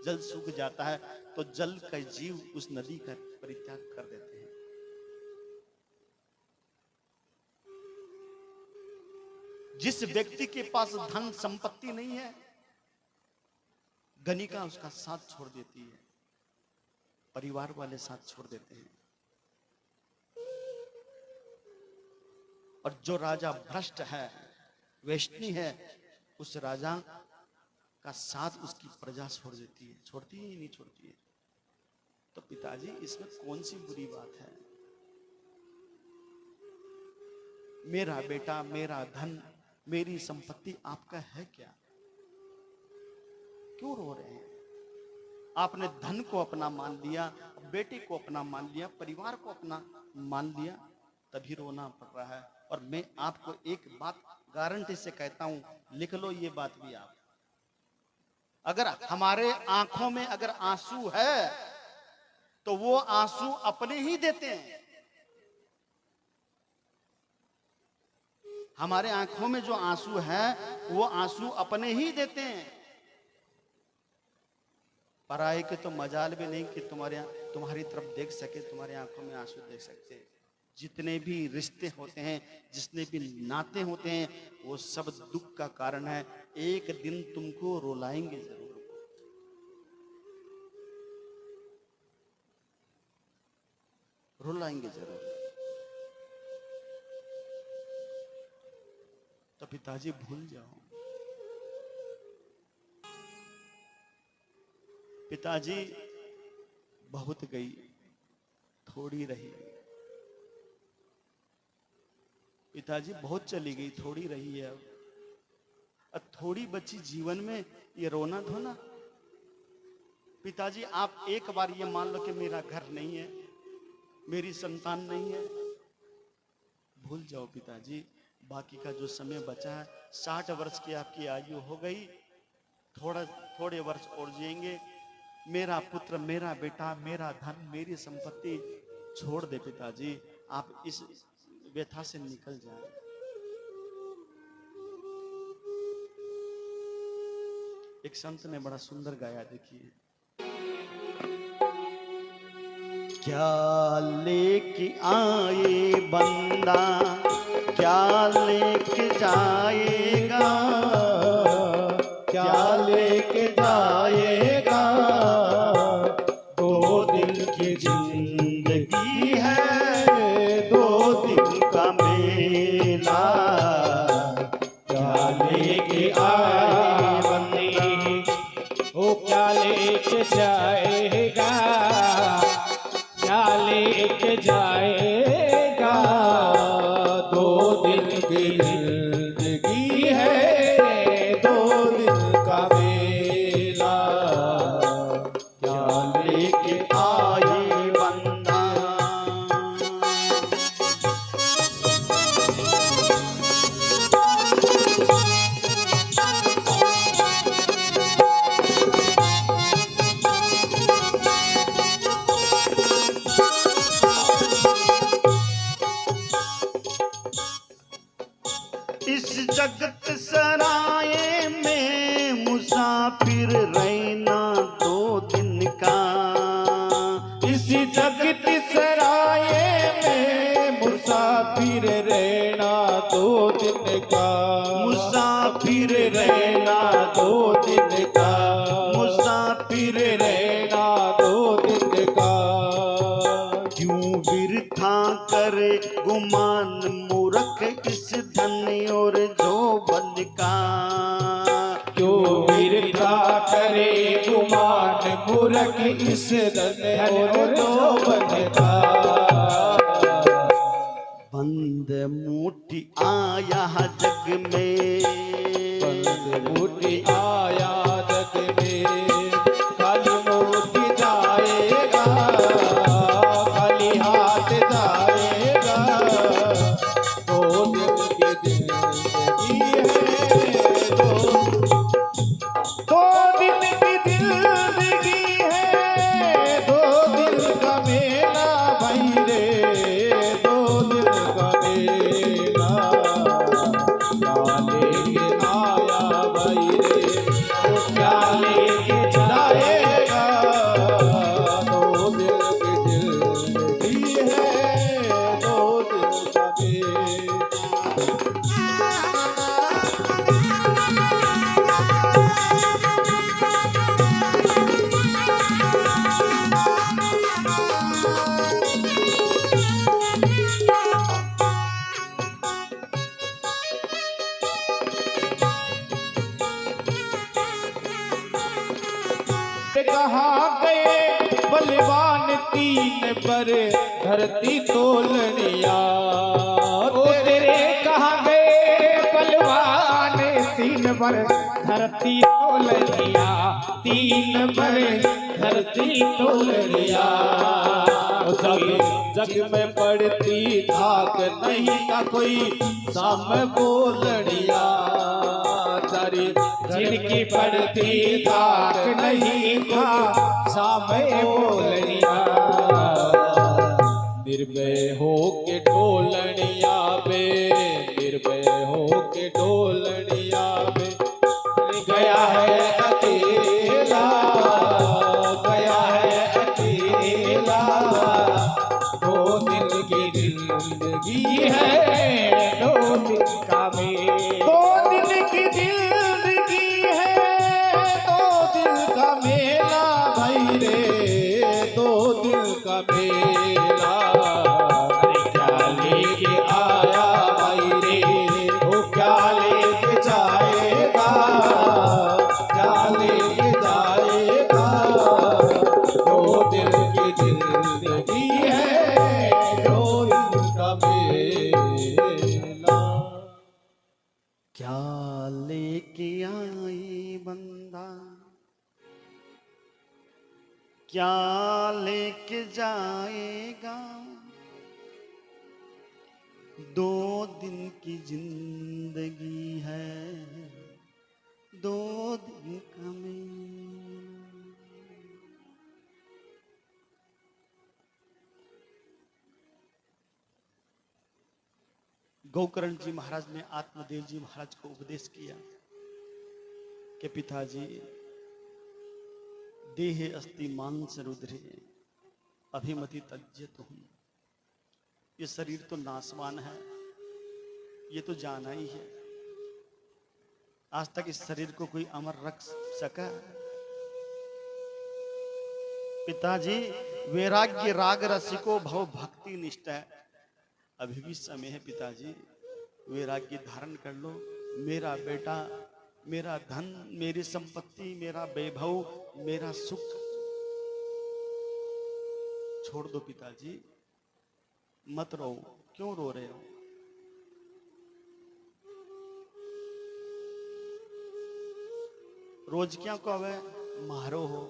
जल सूख जाता है, तो जल का जीव उस नदी का परित्याग कर देते हैं। जिस व्यक्ति के पास धन संपत्ति नहीं है, गणिका उसका साथ छोड़ देती है, परिवार वाले साथ छोड़ देते हैं। और जो राजा भ्रष्ट है, वैष्णवी है, उस राजा का साथ उसकी प्रजा छोड़ देती है। छोड़ती है? नहीं छोड़ती है। तो पिताजी इसमें कौन सी बुरी बात है? मेरा बेटा, मेरा धन, मेरी संपत्ति आपका है क्या? क्यों रो रहे हैं? आपने धन को अपना मान लिया, बेटे को अपना मान लिया, परिवार को अपना मान लिया, तभी रोना पड़ रहा है। और मैं आपको एक बात गारंटी से कहता हूं, लिख लो ये बात भी आप, अगर हमारे आंखों में अगर आंसू है तो वो आंसू अपने ही देते हैं। हमारे आंखों में जो आंसू है वो आंसू अपने ही देते हैं। पराये के तो मजाल भी नहीं कि तुम्हारी तरफ देख सके, तुम्हारी आंखों में आंसू देख सकते। जितने भी रिश्ते होते हैं, जितने भी नाते होते हैं, वो सब दुख का कारण है। एक दिन तुमको रुलाएंगे जरूर, रुलाएंगे जरूर। तो पिताजी भूल जाओ। पिताजी बहुत गई, थोड़ी रही। पिताजी बहुत चली गई, थोड़ी रही है। अब थोड़ी बची जीवन में, ये रोना धोना। पिताजी आप एक बार ये मान लो कि मेरा घर नहीं है, मेरी संतान नहीं है, भूल जाओ पिताजी। बाकी का जो समय बचा है, 60 वर्ष की आपकी आयु हो गई, थोड़े वर्ष और जिएंगे। मेरा पुत्र, मेरा बेटा, मेरा धन, मेरी संपत्ति छोड़ दे पिताजी, आप इस व्यथा से निकल जाए। एक संत ने बड़ा सुंदर गाया, देखिए। क्या लेके आए बंदा, क्या लेके जाएगा, क्या लेके जाएगा, 2 दिन की जिंदगी है, 2 दिन का मेला। क्या लेके आए बंदी, ओ क्या लेके जाएगा, क्या लेके जाएगा, 2 दिन की जिंदगी है, 2 दिन का मेला। क्या लेके आए बंदा। इस जगत सराय में मुसाफिर रहना 2 दिन का। इस जगत सराय में मुसाफिर रहना 2 दिन का, मुसाफिर रहना 2 दिन का, मुसाफिर रहना 2 दिन का। क्यों बिरथा करे गुमान मूर्ख इस धन और जोबन का। क्यों बिरथा करे गुमान मूर्ख इस धन और जोबन का। बंद मूठी आया जग में, बंद मूठी आया जग में, खाली मूठी जाएगा, खाली हाथ जाएगा, 2 दिन की जिंदगी है, 2 दिन की जिंदगी है, 2 दिन का मेला भाई रे, 2 दिन का मेला। क्या लेके आया भाई रे, वो क्या लेके जाएगा, 2 दिन की जिंदगी है, 2 दिन का मेला। कहाँ गए बलवान 3 पर धरती तोलनिया, तेरे कहाँ गए बलवान 3 पर धरती तोलनिया, 3 पर धरती तोलनिया। जग में पड़ती धाक नहीं का कोई साम बोलनिया, तारी जिनकी पड़ती धाक नहीं का सामे बोलनिया। निर्भय हो के डोलनिया पे, निर्भय हो के डोलनिया पे, गया है अकेला, गया है अकेला, 2 दिन की जिंदगी है, 2 दिन का मेला, 2 दिन की जिंदगी है, 2 दिन का मेला भाई रे, 2 दिन का मेला। अरे क्या लेके आया भाई रे, वो क्या ले क्या लेके आई बंदा, क्या लेके जाएगा, 2 दिन की जिंदगी है, 2 दिन का मेल। गोकर्ण जी महाराज ने आत्मदेव जी महाराज को उपदेश किया कि पिताजी, देह अस्ति मांस रुद्रे अभिमति तज्यत हूं। ये शरीर तो नासवान है, ये तो जाना ही है। आज तक इस शरीर को कोई अमर रख सका? पिताजी, वैराग्य राग रसिको भव भक्ति निष्ठा, अभी भी समय है पिताजी, वैराग्य धारण कर लो। मेरा बेटा, मेरा धन, मेरी संपत्ति, मेरा वैभव, मेरा सुख छोड़ दो पिताजी, मत रो। क्यों रो रहे हो? रोज क्या कहो मारो हो?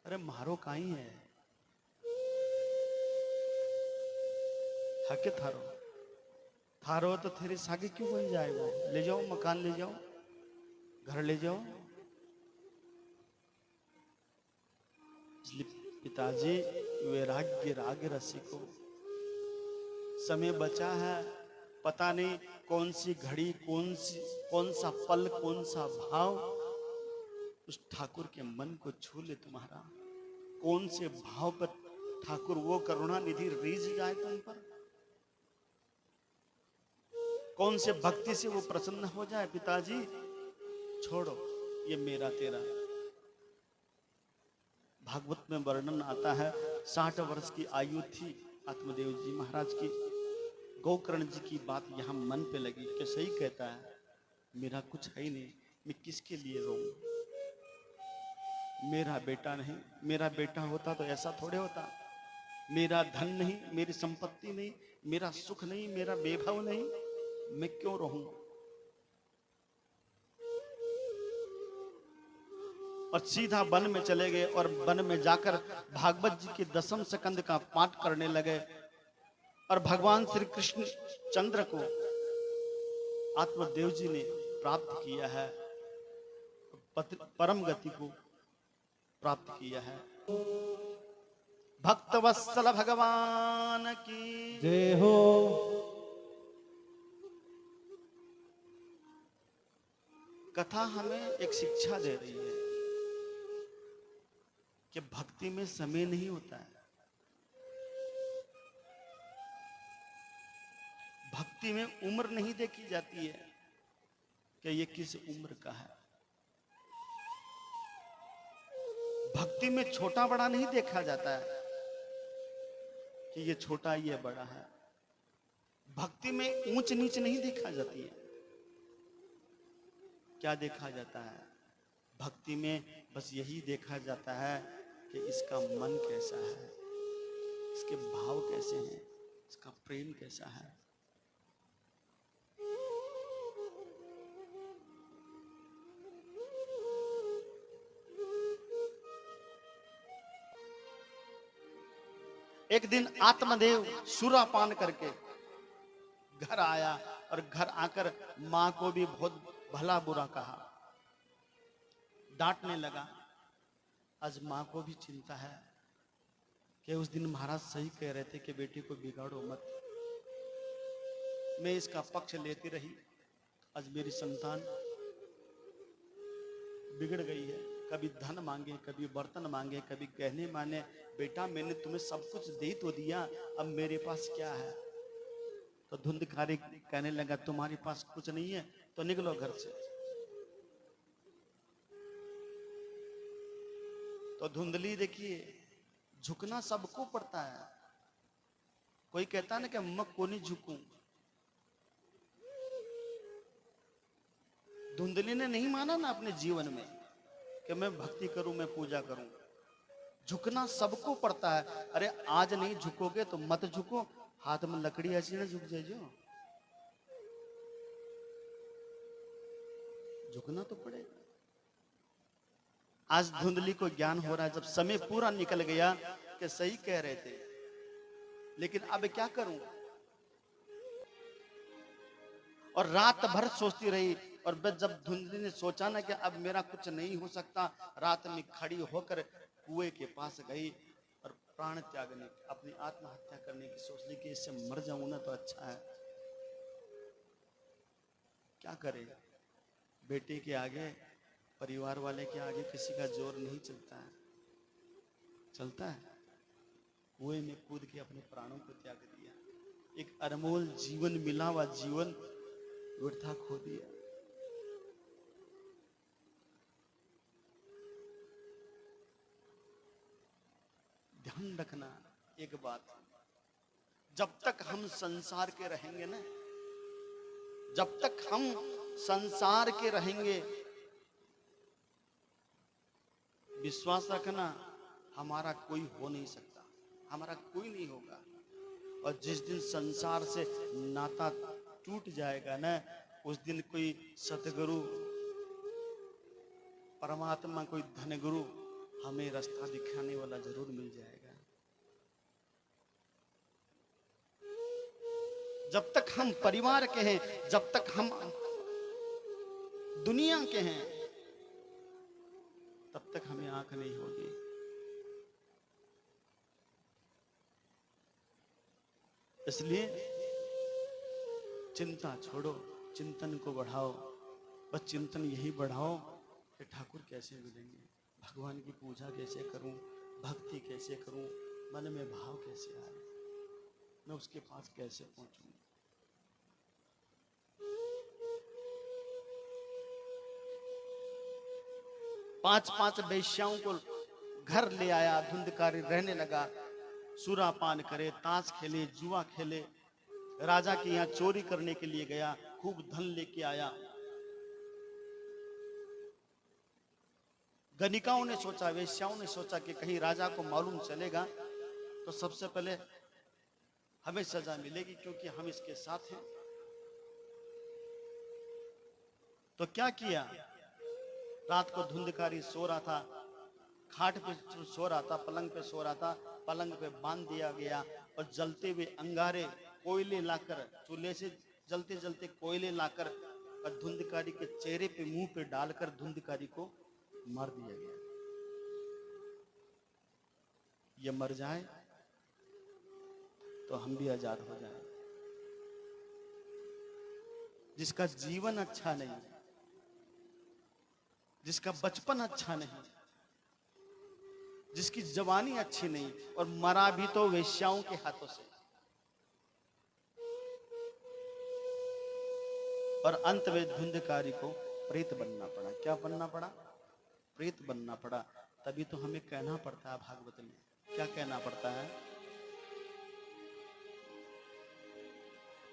अरे मारो काई है, हके थारो थारो तो तेरे सागे क्यों बन जाएगा? ले जाओ, मकान ले जाओ, घर ले जाओ। इसलिए पिताजी, वैराग्य राग रसिको, समय बचा है, पता नहीं कौन सी घड़ी, कौन सा पल, कौन सा भाव उस ठाकुर के मन को छू ले तुम्हारा। कौन से भाव पर ठाकुर वो करुणा निधि रीझ जाए तुम पर, कौन से भक्ति से वो प्रसन्न हो जाए। पिताजी छोड़ो ये मेरा तेरा। भागवत में वर्णन आता है, 60 वर्ष की आयु थी आत्मदेव जी महाराज की। गोकर्ण जी की बात यहां मन पे लगी कि सही कहता है, मेरा कुछ है ही नहीं, मैं किसके लिए रोऊं? मेरा बेटा नहीं, मेरा बेटा होता तो ऐसा थोड़े होता। मेरा धन नहीं, मेरी संपत्ति नहीं, मेरा सुख नहीं, मेरा वैभव नहीं, मैं क्यों रहूं? और सीधा वन में चले गए और वन में जाकर भागवत जी के 10वें स्कंद का पाठ करने लगे। और भगवान श्री कृष्ण चंद्र को आत्मदेव जी ने प्राप्त किया है, परम गति को प्राप्त किया है। भक्त वत्सल भगवान की जय हो। कथा हमें एक शिक्षा दे रही है कि भक्ति में समय नहीं होता है। भक्ति में उम्र नहीं देखी जाती है कि ये किस उम्र का है। भक्ति में छोटा बड़ा नहीं देखा जाता है कि ये छोटा ये बड़ा है। भक्ति में ऊंच नीच नहीं देखा जाती है। क्या देखा जाता है? भक्ति में बस यही देखा जाता है कि इसका मन कैसा है, इसके भाव कैसे हैं, इसका प्रेम कैसा है। एक दिन आत्मदेव सुरापान करके घर आया और घर आकर मां को भी बहुत भला बुरा कहा, डांटने लगा। आज मां को भी चिंता है कि उस दिन महाराज सही कह रहे थे कि बेटी को बिगाड़ो मत। मैं इसका पक्ष लेती रही, आज मेरी संतान बिगड़ गई है। कभी धन मांगे, कभी बर्तन मांगे, कभी गहने मांगे। बेटा मैंने तुम्हें सब कुछ दे तो दिया, अब मेरे पास क्या है? तो धुंधकारी कहने लगा, तुम्हारे पास कुछ नहीं है तो निकलो घर से। तो धुंधली देखिए, झुकना सबको पड़ता है। कोई कहता ना कि मैं को नहीं झुकूं। धुंधली ने नहीं माना ना अपने जीवन में कि मैं भक्ति करूं, मैं पूजा करूं। झुकना सबको पड़ता है। अरे आज नहीं झुकोगे तो मत झुको, हाथ में लकड़ी ऐसी ना झुक जाए जो। झुकना तो पड़ेगा। आज धुंधली को ज्ञान हो रहा है, जब समय पूरा निकल गया कि सही कह रहे थे, लेकिन अब क्या करूं। और रात भर सोचती रही, और बस जब धुंधली ने सोचा ना कि अब मेरा कुछ नहीं हो सकता, रात में खड़ी होकर कुएं के पास गई और प्राण त्यागने, अपनी आत्महत्या करने की सोच ली कि इससे मर जाऊं ना तो अच्छा है। क्या करे, बेटे के आगे, परिवार वाले के आगे किसी का जोर नहीं चलता है, चलता है। कुएं में कूद के अपने प्राणों को त्याग दिया। एक अनमोल जीवन मिला हुआ जीवन व्यर्था खो दिया। ध्यान रखना एक बात, जब तक हम संसार के रहेंगे ना, जब तक हम संसार के रहेंगे, विश्वास रखना हमारा कोई हो नहीं सकता, हमारा कोई नहीं होगा। और जिस दिन संसार से नाता टूट जाएगा ना, उस दिन कोई सतगुरु, परमात्मा, कोई धनगुरु हमें रास्ता दिखाने वाला जरूर मिल जाएगा। जब तक हम परिवार के हैं, जब तक हम दुनिया के हैं, तब तक हमें आंख नहीं होगी। इसलिए चिंता छोड़ो, चिंतन को बढ़ाओ। बस चिंतन यही बढ़ाओ कि ठाकुर कैसे मिलेंगे, भगवान की पूजा कैसे करूं, भक्ति कैसे करूं, मन में भाव कैसे आए, मैं उसके पास कैसे पहुंचूं। पांच पांच वेश्याओं को घर ले आया, धुंधकारी रहने लगा, सुरापान करे, ताश खेले, जुआ खेले, राजा के यहाँ चोरी करने के लिए गया, खूब धन लेके आया। गणिकाओं ने सोचा, वेश्याओं ने सोचा कि कहीं राजा को मालूम चलेगा तो सबसे पहले हमें सजा मिलेगी, क्योंकि हम इसके साथ हैं। तो क्या किया, रात को धुंधकारी सो रहा था, खाट पे सो रहा था, पलंग पे सो रहा था, पलंग पे बांध दिया गया और जलते हुए अंगारे कोयले लाकर, चूल्हे से जलते जलते कोयले लाकर और धुंधकारी के चेहरे पे, मुंह पे डालकर धुंधकारी को मार दिया गया। ये मर जाए तो हम भी आजाद हो जाए। जिसका जीवन अच्छा नहीं, जिसका बचपन अच्छा नहीं, जिसकी जवानी अच्छी नहीं, और मरा भी तो वेश्याओं के हाथों से, और अंत में धुंधकारी को प्रेत बनना पड़ा। क्या बनना पड़ा, प्रेत बनना पड़ा। तभी तो हमें कहना पड़ता है भागवत में, क्या कहना पड़ता है,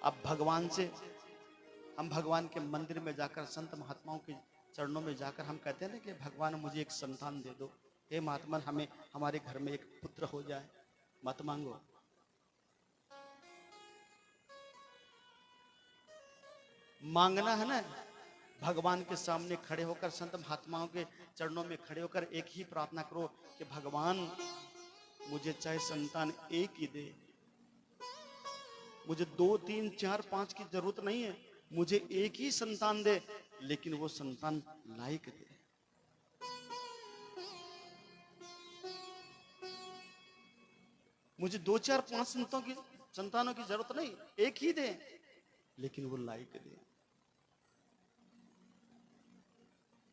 अब भगवान से, हम भगवान के मंदिर में जाकर, संत महात्माओं के चरणों में जाकर हम कहते हैं ना कि भगवान मुझे एक संतान दे दो, हे महात्मा हमें, हमारे घर में एक पुत्र हो जाए। मत मांगो, मांगना है ना, भगवान के सामने खड़े होकर, संत महात्माओं के चरणों में खड़े होकर एक ही प्रार्थना करो कि भगवान मुझे चाहे संतान एक ही दे, मुझे 2 3 4 5 की जरूरत नहीं है, मुझे एक ही संतान दे, लेकिन वो संतान लायक दे। मुझे 2 4 5 संतानों की जरूरत नहीं, एक ही दे, लेकिन वो लायक दे।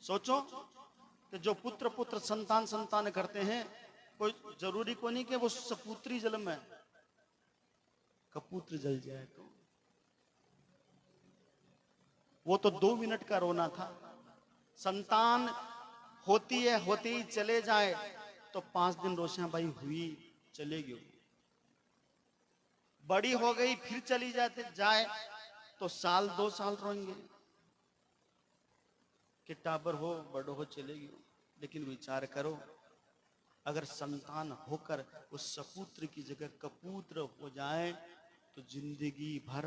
सोचो कि जो पुत्र पुत्र संतान संतान करते हैं, कोई जरूरी को नहीं कि वो सपुत्री जन्म है, कपुत्र जल जाए तो वो तो 2 मिनट का रोना था। संतान होती है, होती ही चले जाए तो 5 दिन रोशनाबाई हुई, चलेगी, बड़ी हो गई फिर चली जाए तो साल 2 साल रोएंगे कि टाबर हो, बड़ो हो, चलेगी। लेकिन विचार करो, अगर संतान होकर उस सपुत्र की जगह कपुत्र हो जाए तो जिंदगी भर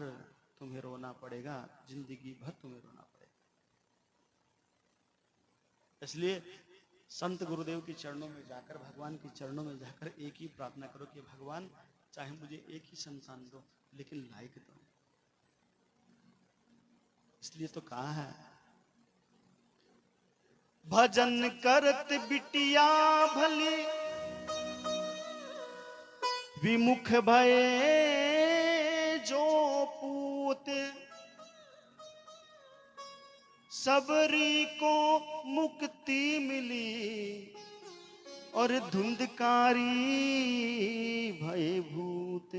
तुम्हें रोना पड़ेगा, जिंदगी भर तुम्हें रोना पड़ेगा। इसलिए संत गुरुदेव के चरणों में जाकर, भगवान के चरणों में जाकर एक ही प्रार्थना करो कि भगवान चाहे मुझे एक ही संतान दो, लेकिन लायक दो। इसलिए तो कहा है, भजन करत बिटिया भली विमुख भये जो पूत, सबरी को मुक्ति मिली और धुंधकारी भय भूत।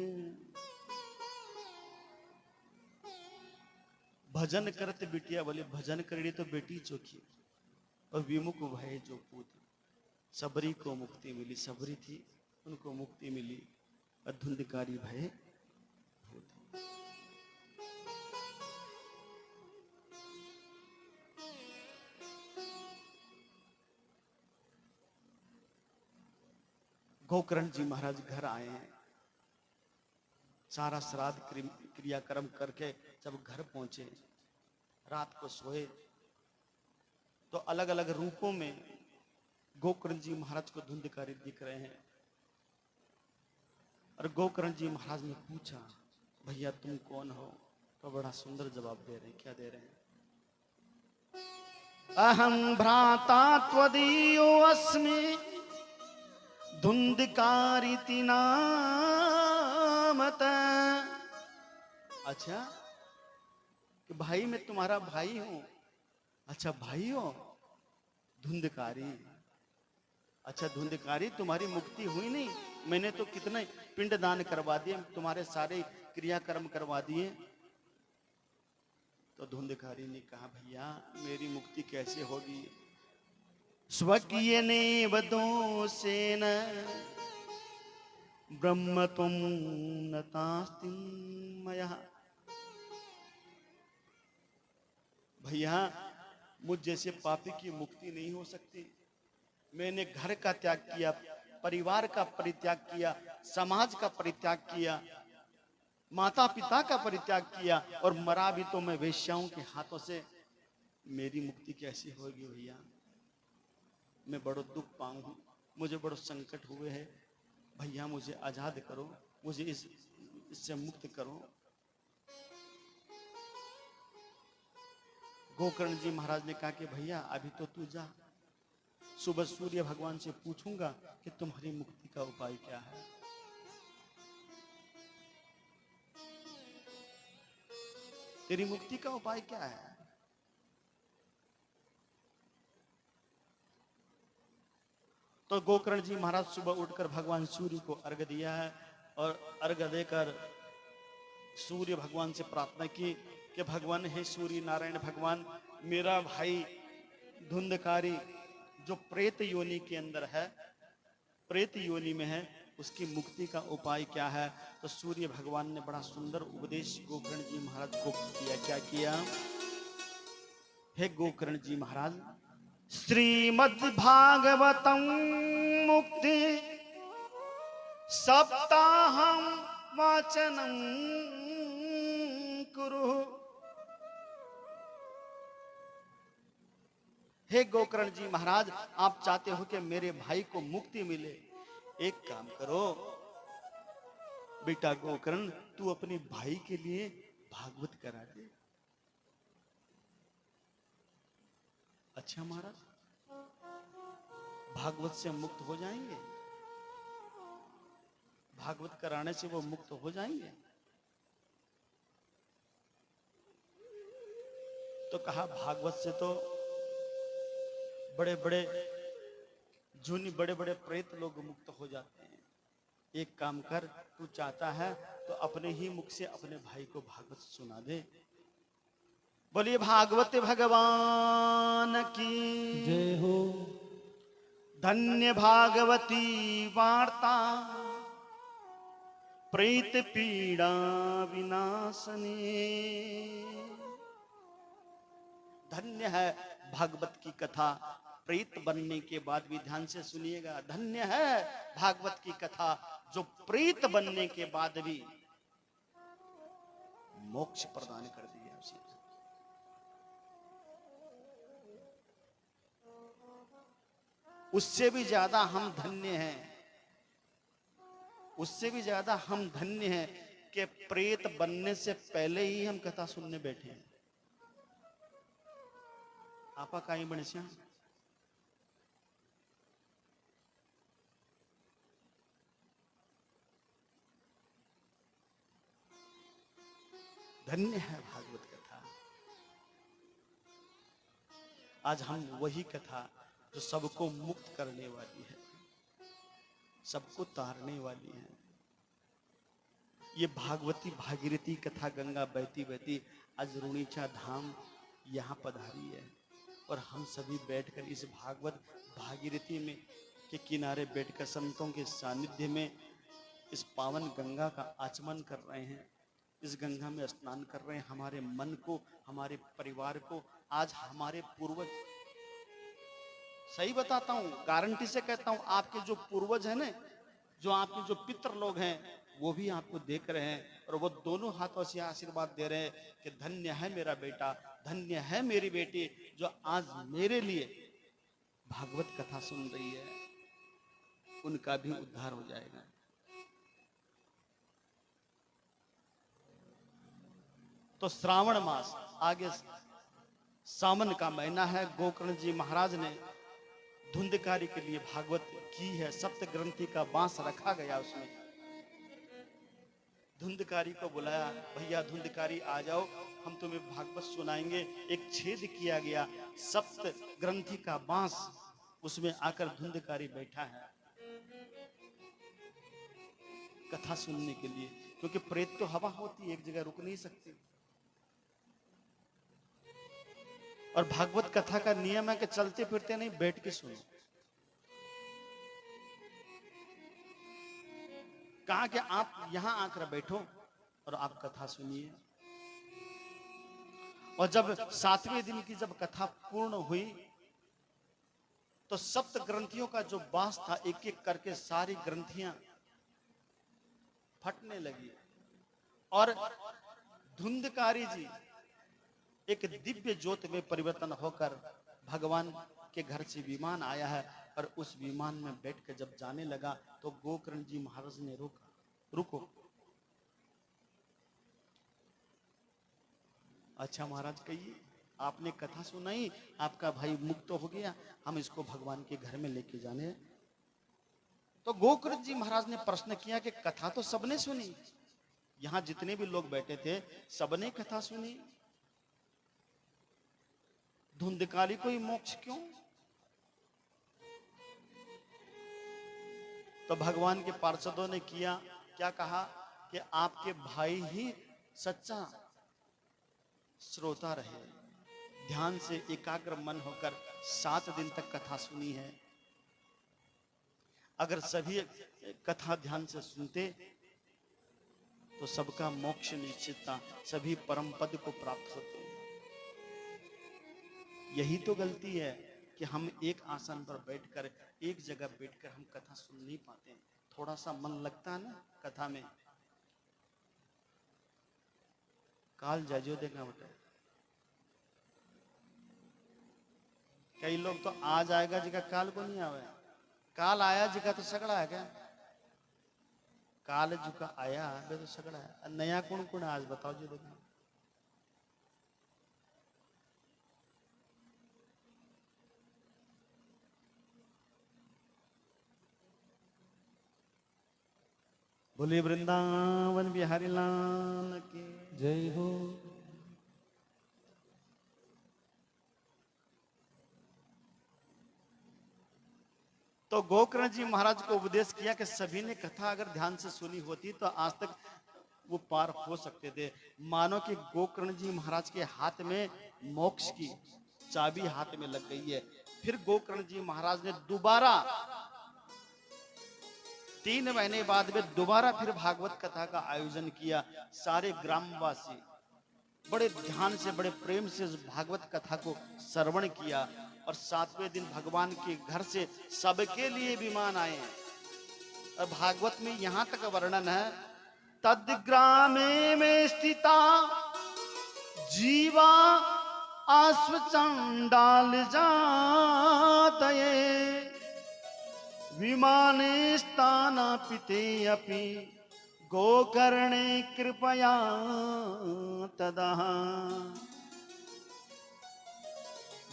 भजन करते बिटिया बोले, भजन करी तो बेटी चोखी, और विमुख भय जो पूत, सबरी को मुक्ति मिली, सबरी थी उनको मुक्ति मिली, और धुंधकारी भय भूत। गोकर्ण जी महाराज घर आए हैं, सारा श्राद्ध क्रियाक्रम करके जब घर पहुंचे, रात को सोए तो अलग अलग रूपों में गोकर्ण जी महाराज को धुंधकारी दिख रहे हैं। और गोकर्ण जी महाराज ने पूछा, भैया तुम कौन हो? तो बड़ा सुंदर जवाब दे रहे हैं। क्या दे रहे हैं? अहम भ्राता त्वदीयो अस्मि धुंधकारिति नामत। अच्छा, कि भाई मैं तुम्हारा भाई हूं। अच्छा भाई हो, धुंधकारी। अच्छा धुंधकारी, तुम्हारी मुक्ति हुई नहीं? मैंने तो कितने पिंड दान करवा दिए, तुम्हारे सारे क्रियाकर्म करवा दिए। तो धुंधकारी ने कहा, भैया मेरी मुक्ति कैसे होगी? स्वकीय नेव दोषेन ब्रह्म तुम नतास्ति मया। भैया मुझ जैसे पापी की मुक्ति नहीं हो सकती। मैंने घर का त्याग किया, परिवार का परित्याग किया, समाज का परित्याग किया, माता पिता का परित्याग किया, और मरा भी तो मैं वेश्याओं के हाथों से। मेरी मुक्ति कैसी होगी भैया? मैं बड़ो दुख पाऊं, मुझे बड़ो संकट हुए हैं। भैया मुझे आजाद करो, मुझे इससे मुक्त करो। गोकर्ण जी महाराज ने कहा कि भैया अभी तो तू जा, सुबह सूर्य भगवान से पूछूंगा कि तुम्हारी मुक्ति का उपाय क्या है। तेरी मुक्ति का उपाय क्या है? तो गोकर्ण जी महाराज सुबह उठकर भगवान सूर्य को अर्घ दिया है, और अर्घ देकर सूर्य भगवान से प्रार्थना की कि भगवान हे सूर्य नारायण भगवान, मेरा भाई धुंधकारी जो प्रेत योनि के अंदर है, प्रेत योनि में है, उसकी मुक्ति का उपाय क्या है? तो सूर्य भगवान ने बड़ा सुंदर उपदेश गोकर्ण जी महाराज को किया। क्या किया? हे गोकर्ण जी महाराज, श्रीमद् भागवतम मुक्ति सप्ताहम वाचनम कुरु। हे गोकर्ण जी महाराज, आप चाहते हो कि मेरे भाई को मुक्ति मिले? एक काम करो बेटा गोकर्ण, तू अपने भाई के लिए भागवत करा दे। अच्छा महाराज, भागवत से मुक्त हो जाएंगे? भागवत कराने से वो मुक्त हो जाएंगे? तो कहा भागवत से तो बड़े बड़े जूनी बड़े बड़े प्रेत लोग मुक्त हो जाते हैं। एक काम कर, तू चाहता है तो अपने ही मुख से अपने भाई को भागवत सुना दे। बोलिए भागवत भगवान की जय हो। धन्य भागवती वार्ता प्रेत पीड़ा विनाशनी। धन्य है भागवत की कथा, प्रेत बनने के बाद भी ध्यान से सुनिएगा। धन्य है भागवत की कथा जो प्रेत बनने के बाद भी मोक्ष प्रदान कर दिया उसे। उससे भी ज्यादा हम धन्य हैं, उससे भी ज्यादा हम धन्य हैं कि प्रेत बनने से पहले ही हम कथा सुनने बैठे हैं। आपा काई बणस्या धन्य है भागवत कथा। आज हम वही कथा जो सबको मुक्त करने वाली है, सबको तारने वाली है, ये भागवती भागीरथी कथा गंगा बहती बहती आज रुणीचा धाम यहाँ पधारी है। और हम सभी बैठकर इस भागवत भागीरथी में के किनारे बैठकर संतों के सानिध्य में इस पावन गंगा का आचमन कर रहे हैं, इस गंगा में स्नान कर रहे हैं। हमारे मन को, हमारे परिवार को, आज हमारे पूर्वज, सही बताता हूं, गारंटी से कहता हूं, आपके जो पूर्वज हैं ना, जो आपके जो पितृ लोग हैं, वो भी आपको देख रहे हैं और वो दोनों हाथों से आशीर्वाद दे रहे हैं कि धन्य है मेरा बेटा, धन्य है मेरी बेटी, जो आज मेरे लिए भागवत कथा सुन रही है। उनका भी उद्धार हो जाएगा। तो श्रावण मास आगे, सावन का महीना है। गोकर्ण जी महाराज ने धुंधकारी के लिए भागवत की है। सप्त ग्रंथि का बांस रखा गया, उसमें धुंधकारी को बुलाया, भैया धुंधकारी आ जाओ, हम तुम्हें भागवत सुनाएंगे। एक छेद किया गया, सप्त ग्रंथि का बांस, उसमें आकर धुंधकारी बैठा है कथा सुनने के लिए, क्योंकि प्रेत तो हवा होती है, एक जगह रुक नहीं सकती। और भागवत कथा का नियम है कि चलते फिरते नहीं, बैठ के सुनो। कहा कि आप यहां आकर बैठो और आप कथा सुनिए। और जब 7वें दिन की जब कथा पूर्ण हुई तो सप्त ग्रंथियों का जो बांस था, एक एक करके सारी ग्रंथियां फटने लगी और धुंधकारी जी एक दिव्य ज्योत में परिवर्तन होकर भगवान के घर से विमान आया है। और उस विमान में बैठकर जब जाने लगा तो गोकर्ण जी महाराज ने रोका, रुको। अच्छा महाराज, कहिए, आपने कथा सुनाई, आपका भाई मुक्त हो गया, हम इसको भगवान के घर में लेके जाने। तो गोकर्ण जी महाराज ने प्रश्न किया कि कथा तो सबने सुनी, यहां जितने भी लोग बैठे थे सबने कथा सुनी, धुंधकारी को ही मोक्ष क्यों? तो भगवान के पार्षदों ने क्या कहा कि आपके भाई ही सच्चा श्रोता रहे, ध्यान से एकाग्र मन होकर 7 दिन तक कथा सुनी है। अगर सभी कथा ध्यान से सुनते तो सबका मोक्ष निश्चित था, सभी परम पद को प्राप्त होते। यही तो गलती है कि हम एक आसन पर बैठकर, एक जगह बैठकर हम कथा सुन नहीं पाते। थोड़ा सा मन लगता है ना कथा में। काल जाजो देखा बेटा, कई लोग तो आ जाएगा जिका काल को नहीं आवे, काल आया जिका तो सगड़ा है क्या? काल जुका आया वे तो सगड़ा है। नया कौन कौन आज बताओ जी देखो। बोले वृंदावन बिहारी लाल की जय हो। तो गोकर्ण जी महाराज को उपदेश किया कि सभी ने कथा अगर ध्यान से सुनी होती तो आज तक वो पार हो सकते थे। मानो कि गोकर्ण जी महाराज के हाथ में मोक्ष की चाबी हाथ में लग गई है। फिर गोकर्ण जी महाराज ने दोबारा 3 महीने बाद में दोबारा फिर भागवत कथा का आयोजन किया। सारे ग्रामवासी बड़े ध्यान से, बड़े प्रेम से भागवत कथा को श्रवण किया। और 7वें दिन भगवान के घर से सबके लिए विमान आए। और भागवत में यहां तक वर्णन है, तद ग्रामे में स्थिता जीवा अश्व चंडाल जातये विमाने स्थानापिते अपि गोकर्णे कृपया तदा।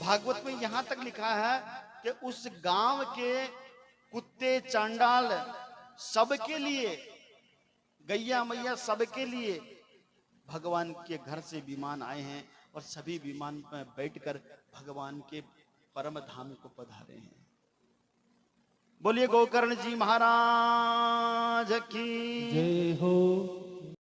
भागवत में यहां तक लिखा है कि उस गांव के कुत्ते चांडाल सबके लिए, गैया मैया सबके लिए भगवान के घर से विमान आए हैं और सभी विमान में बैठकर भगवान के परम धाम को पधारे हैं। बोलिए गोकर्ण जी महाराज की जय हो।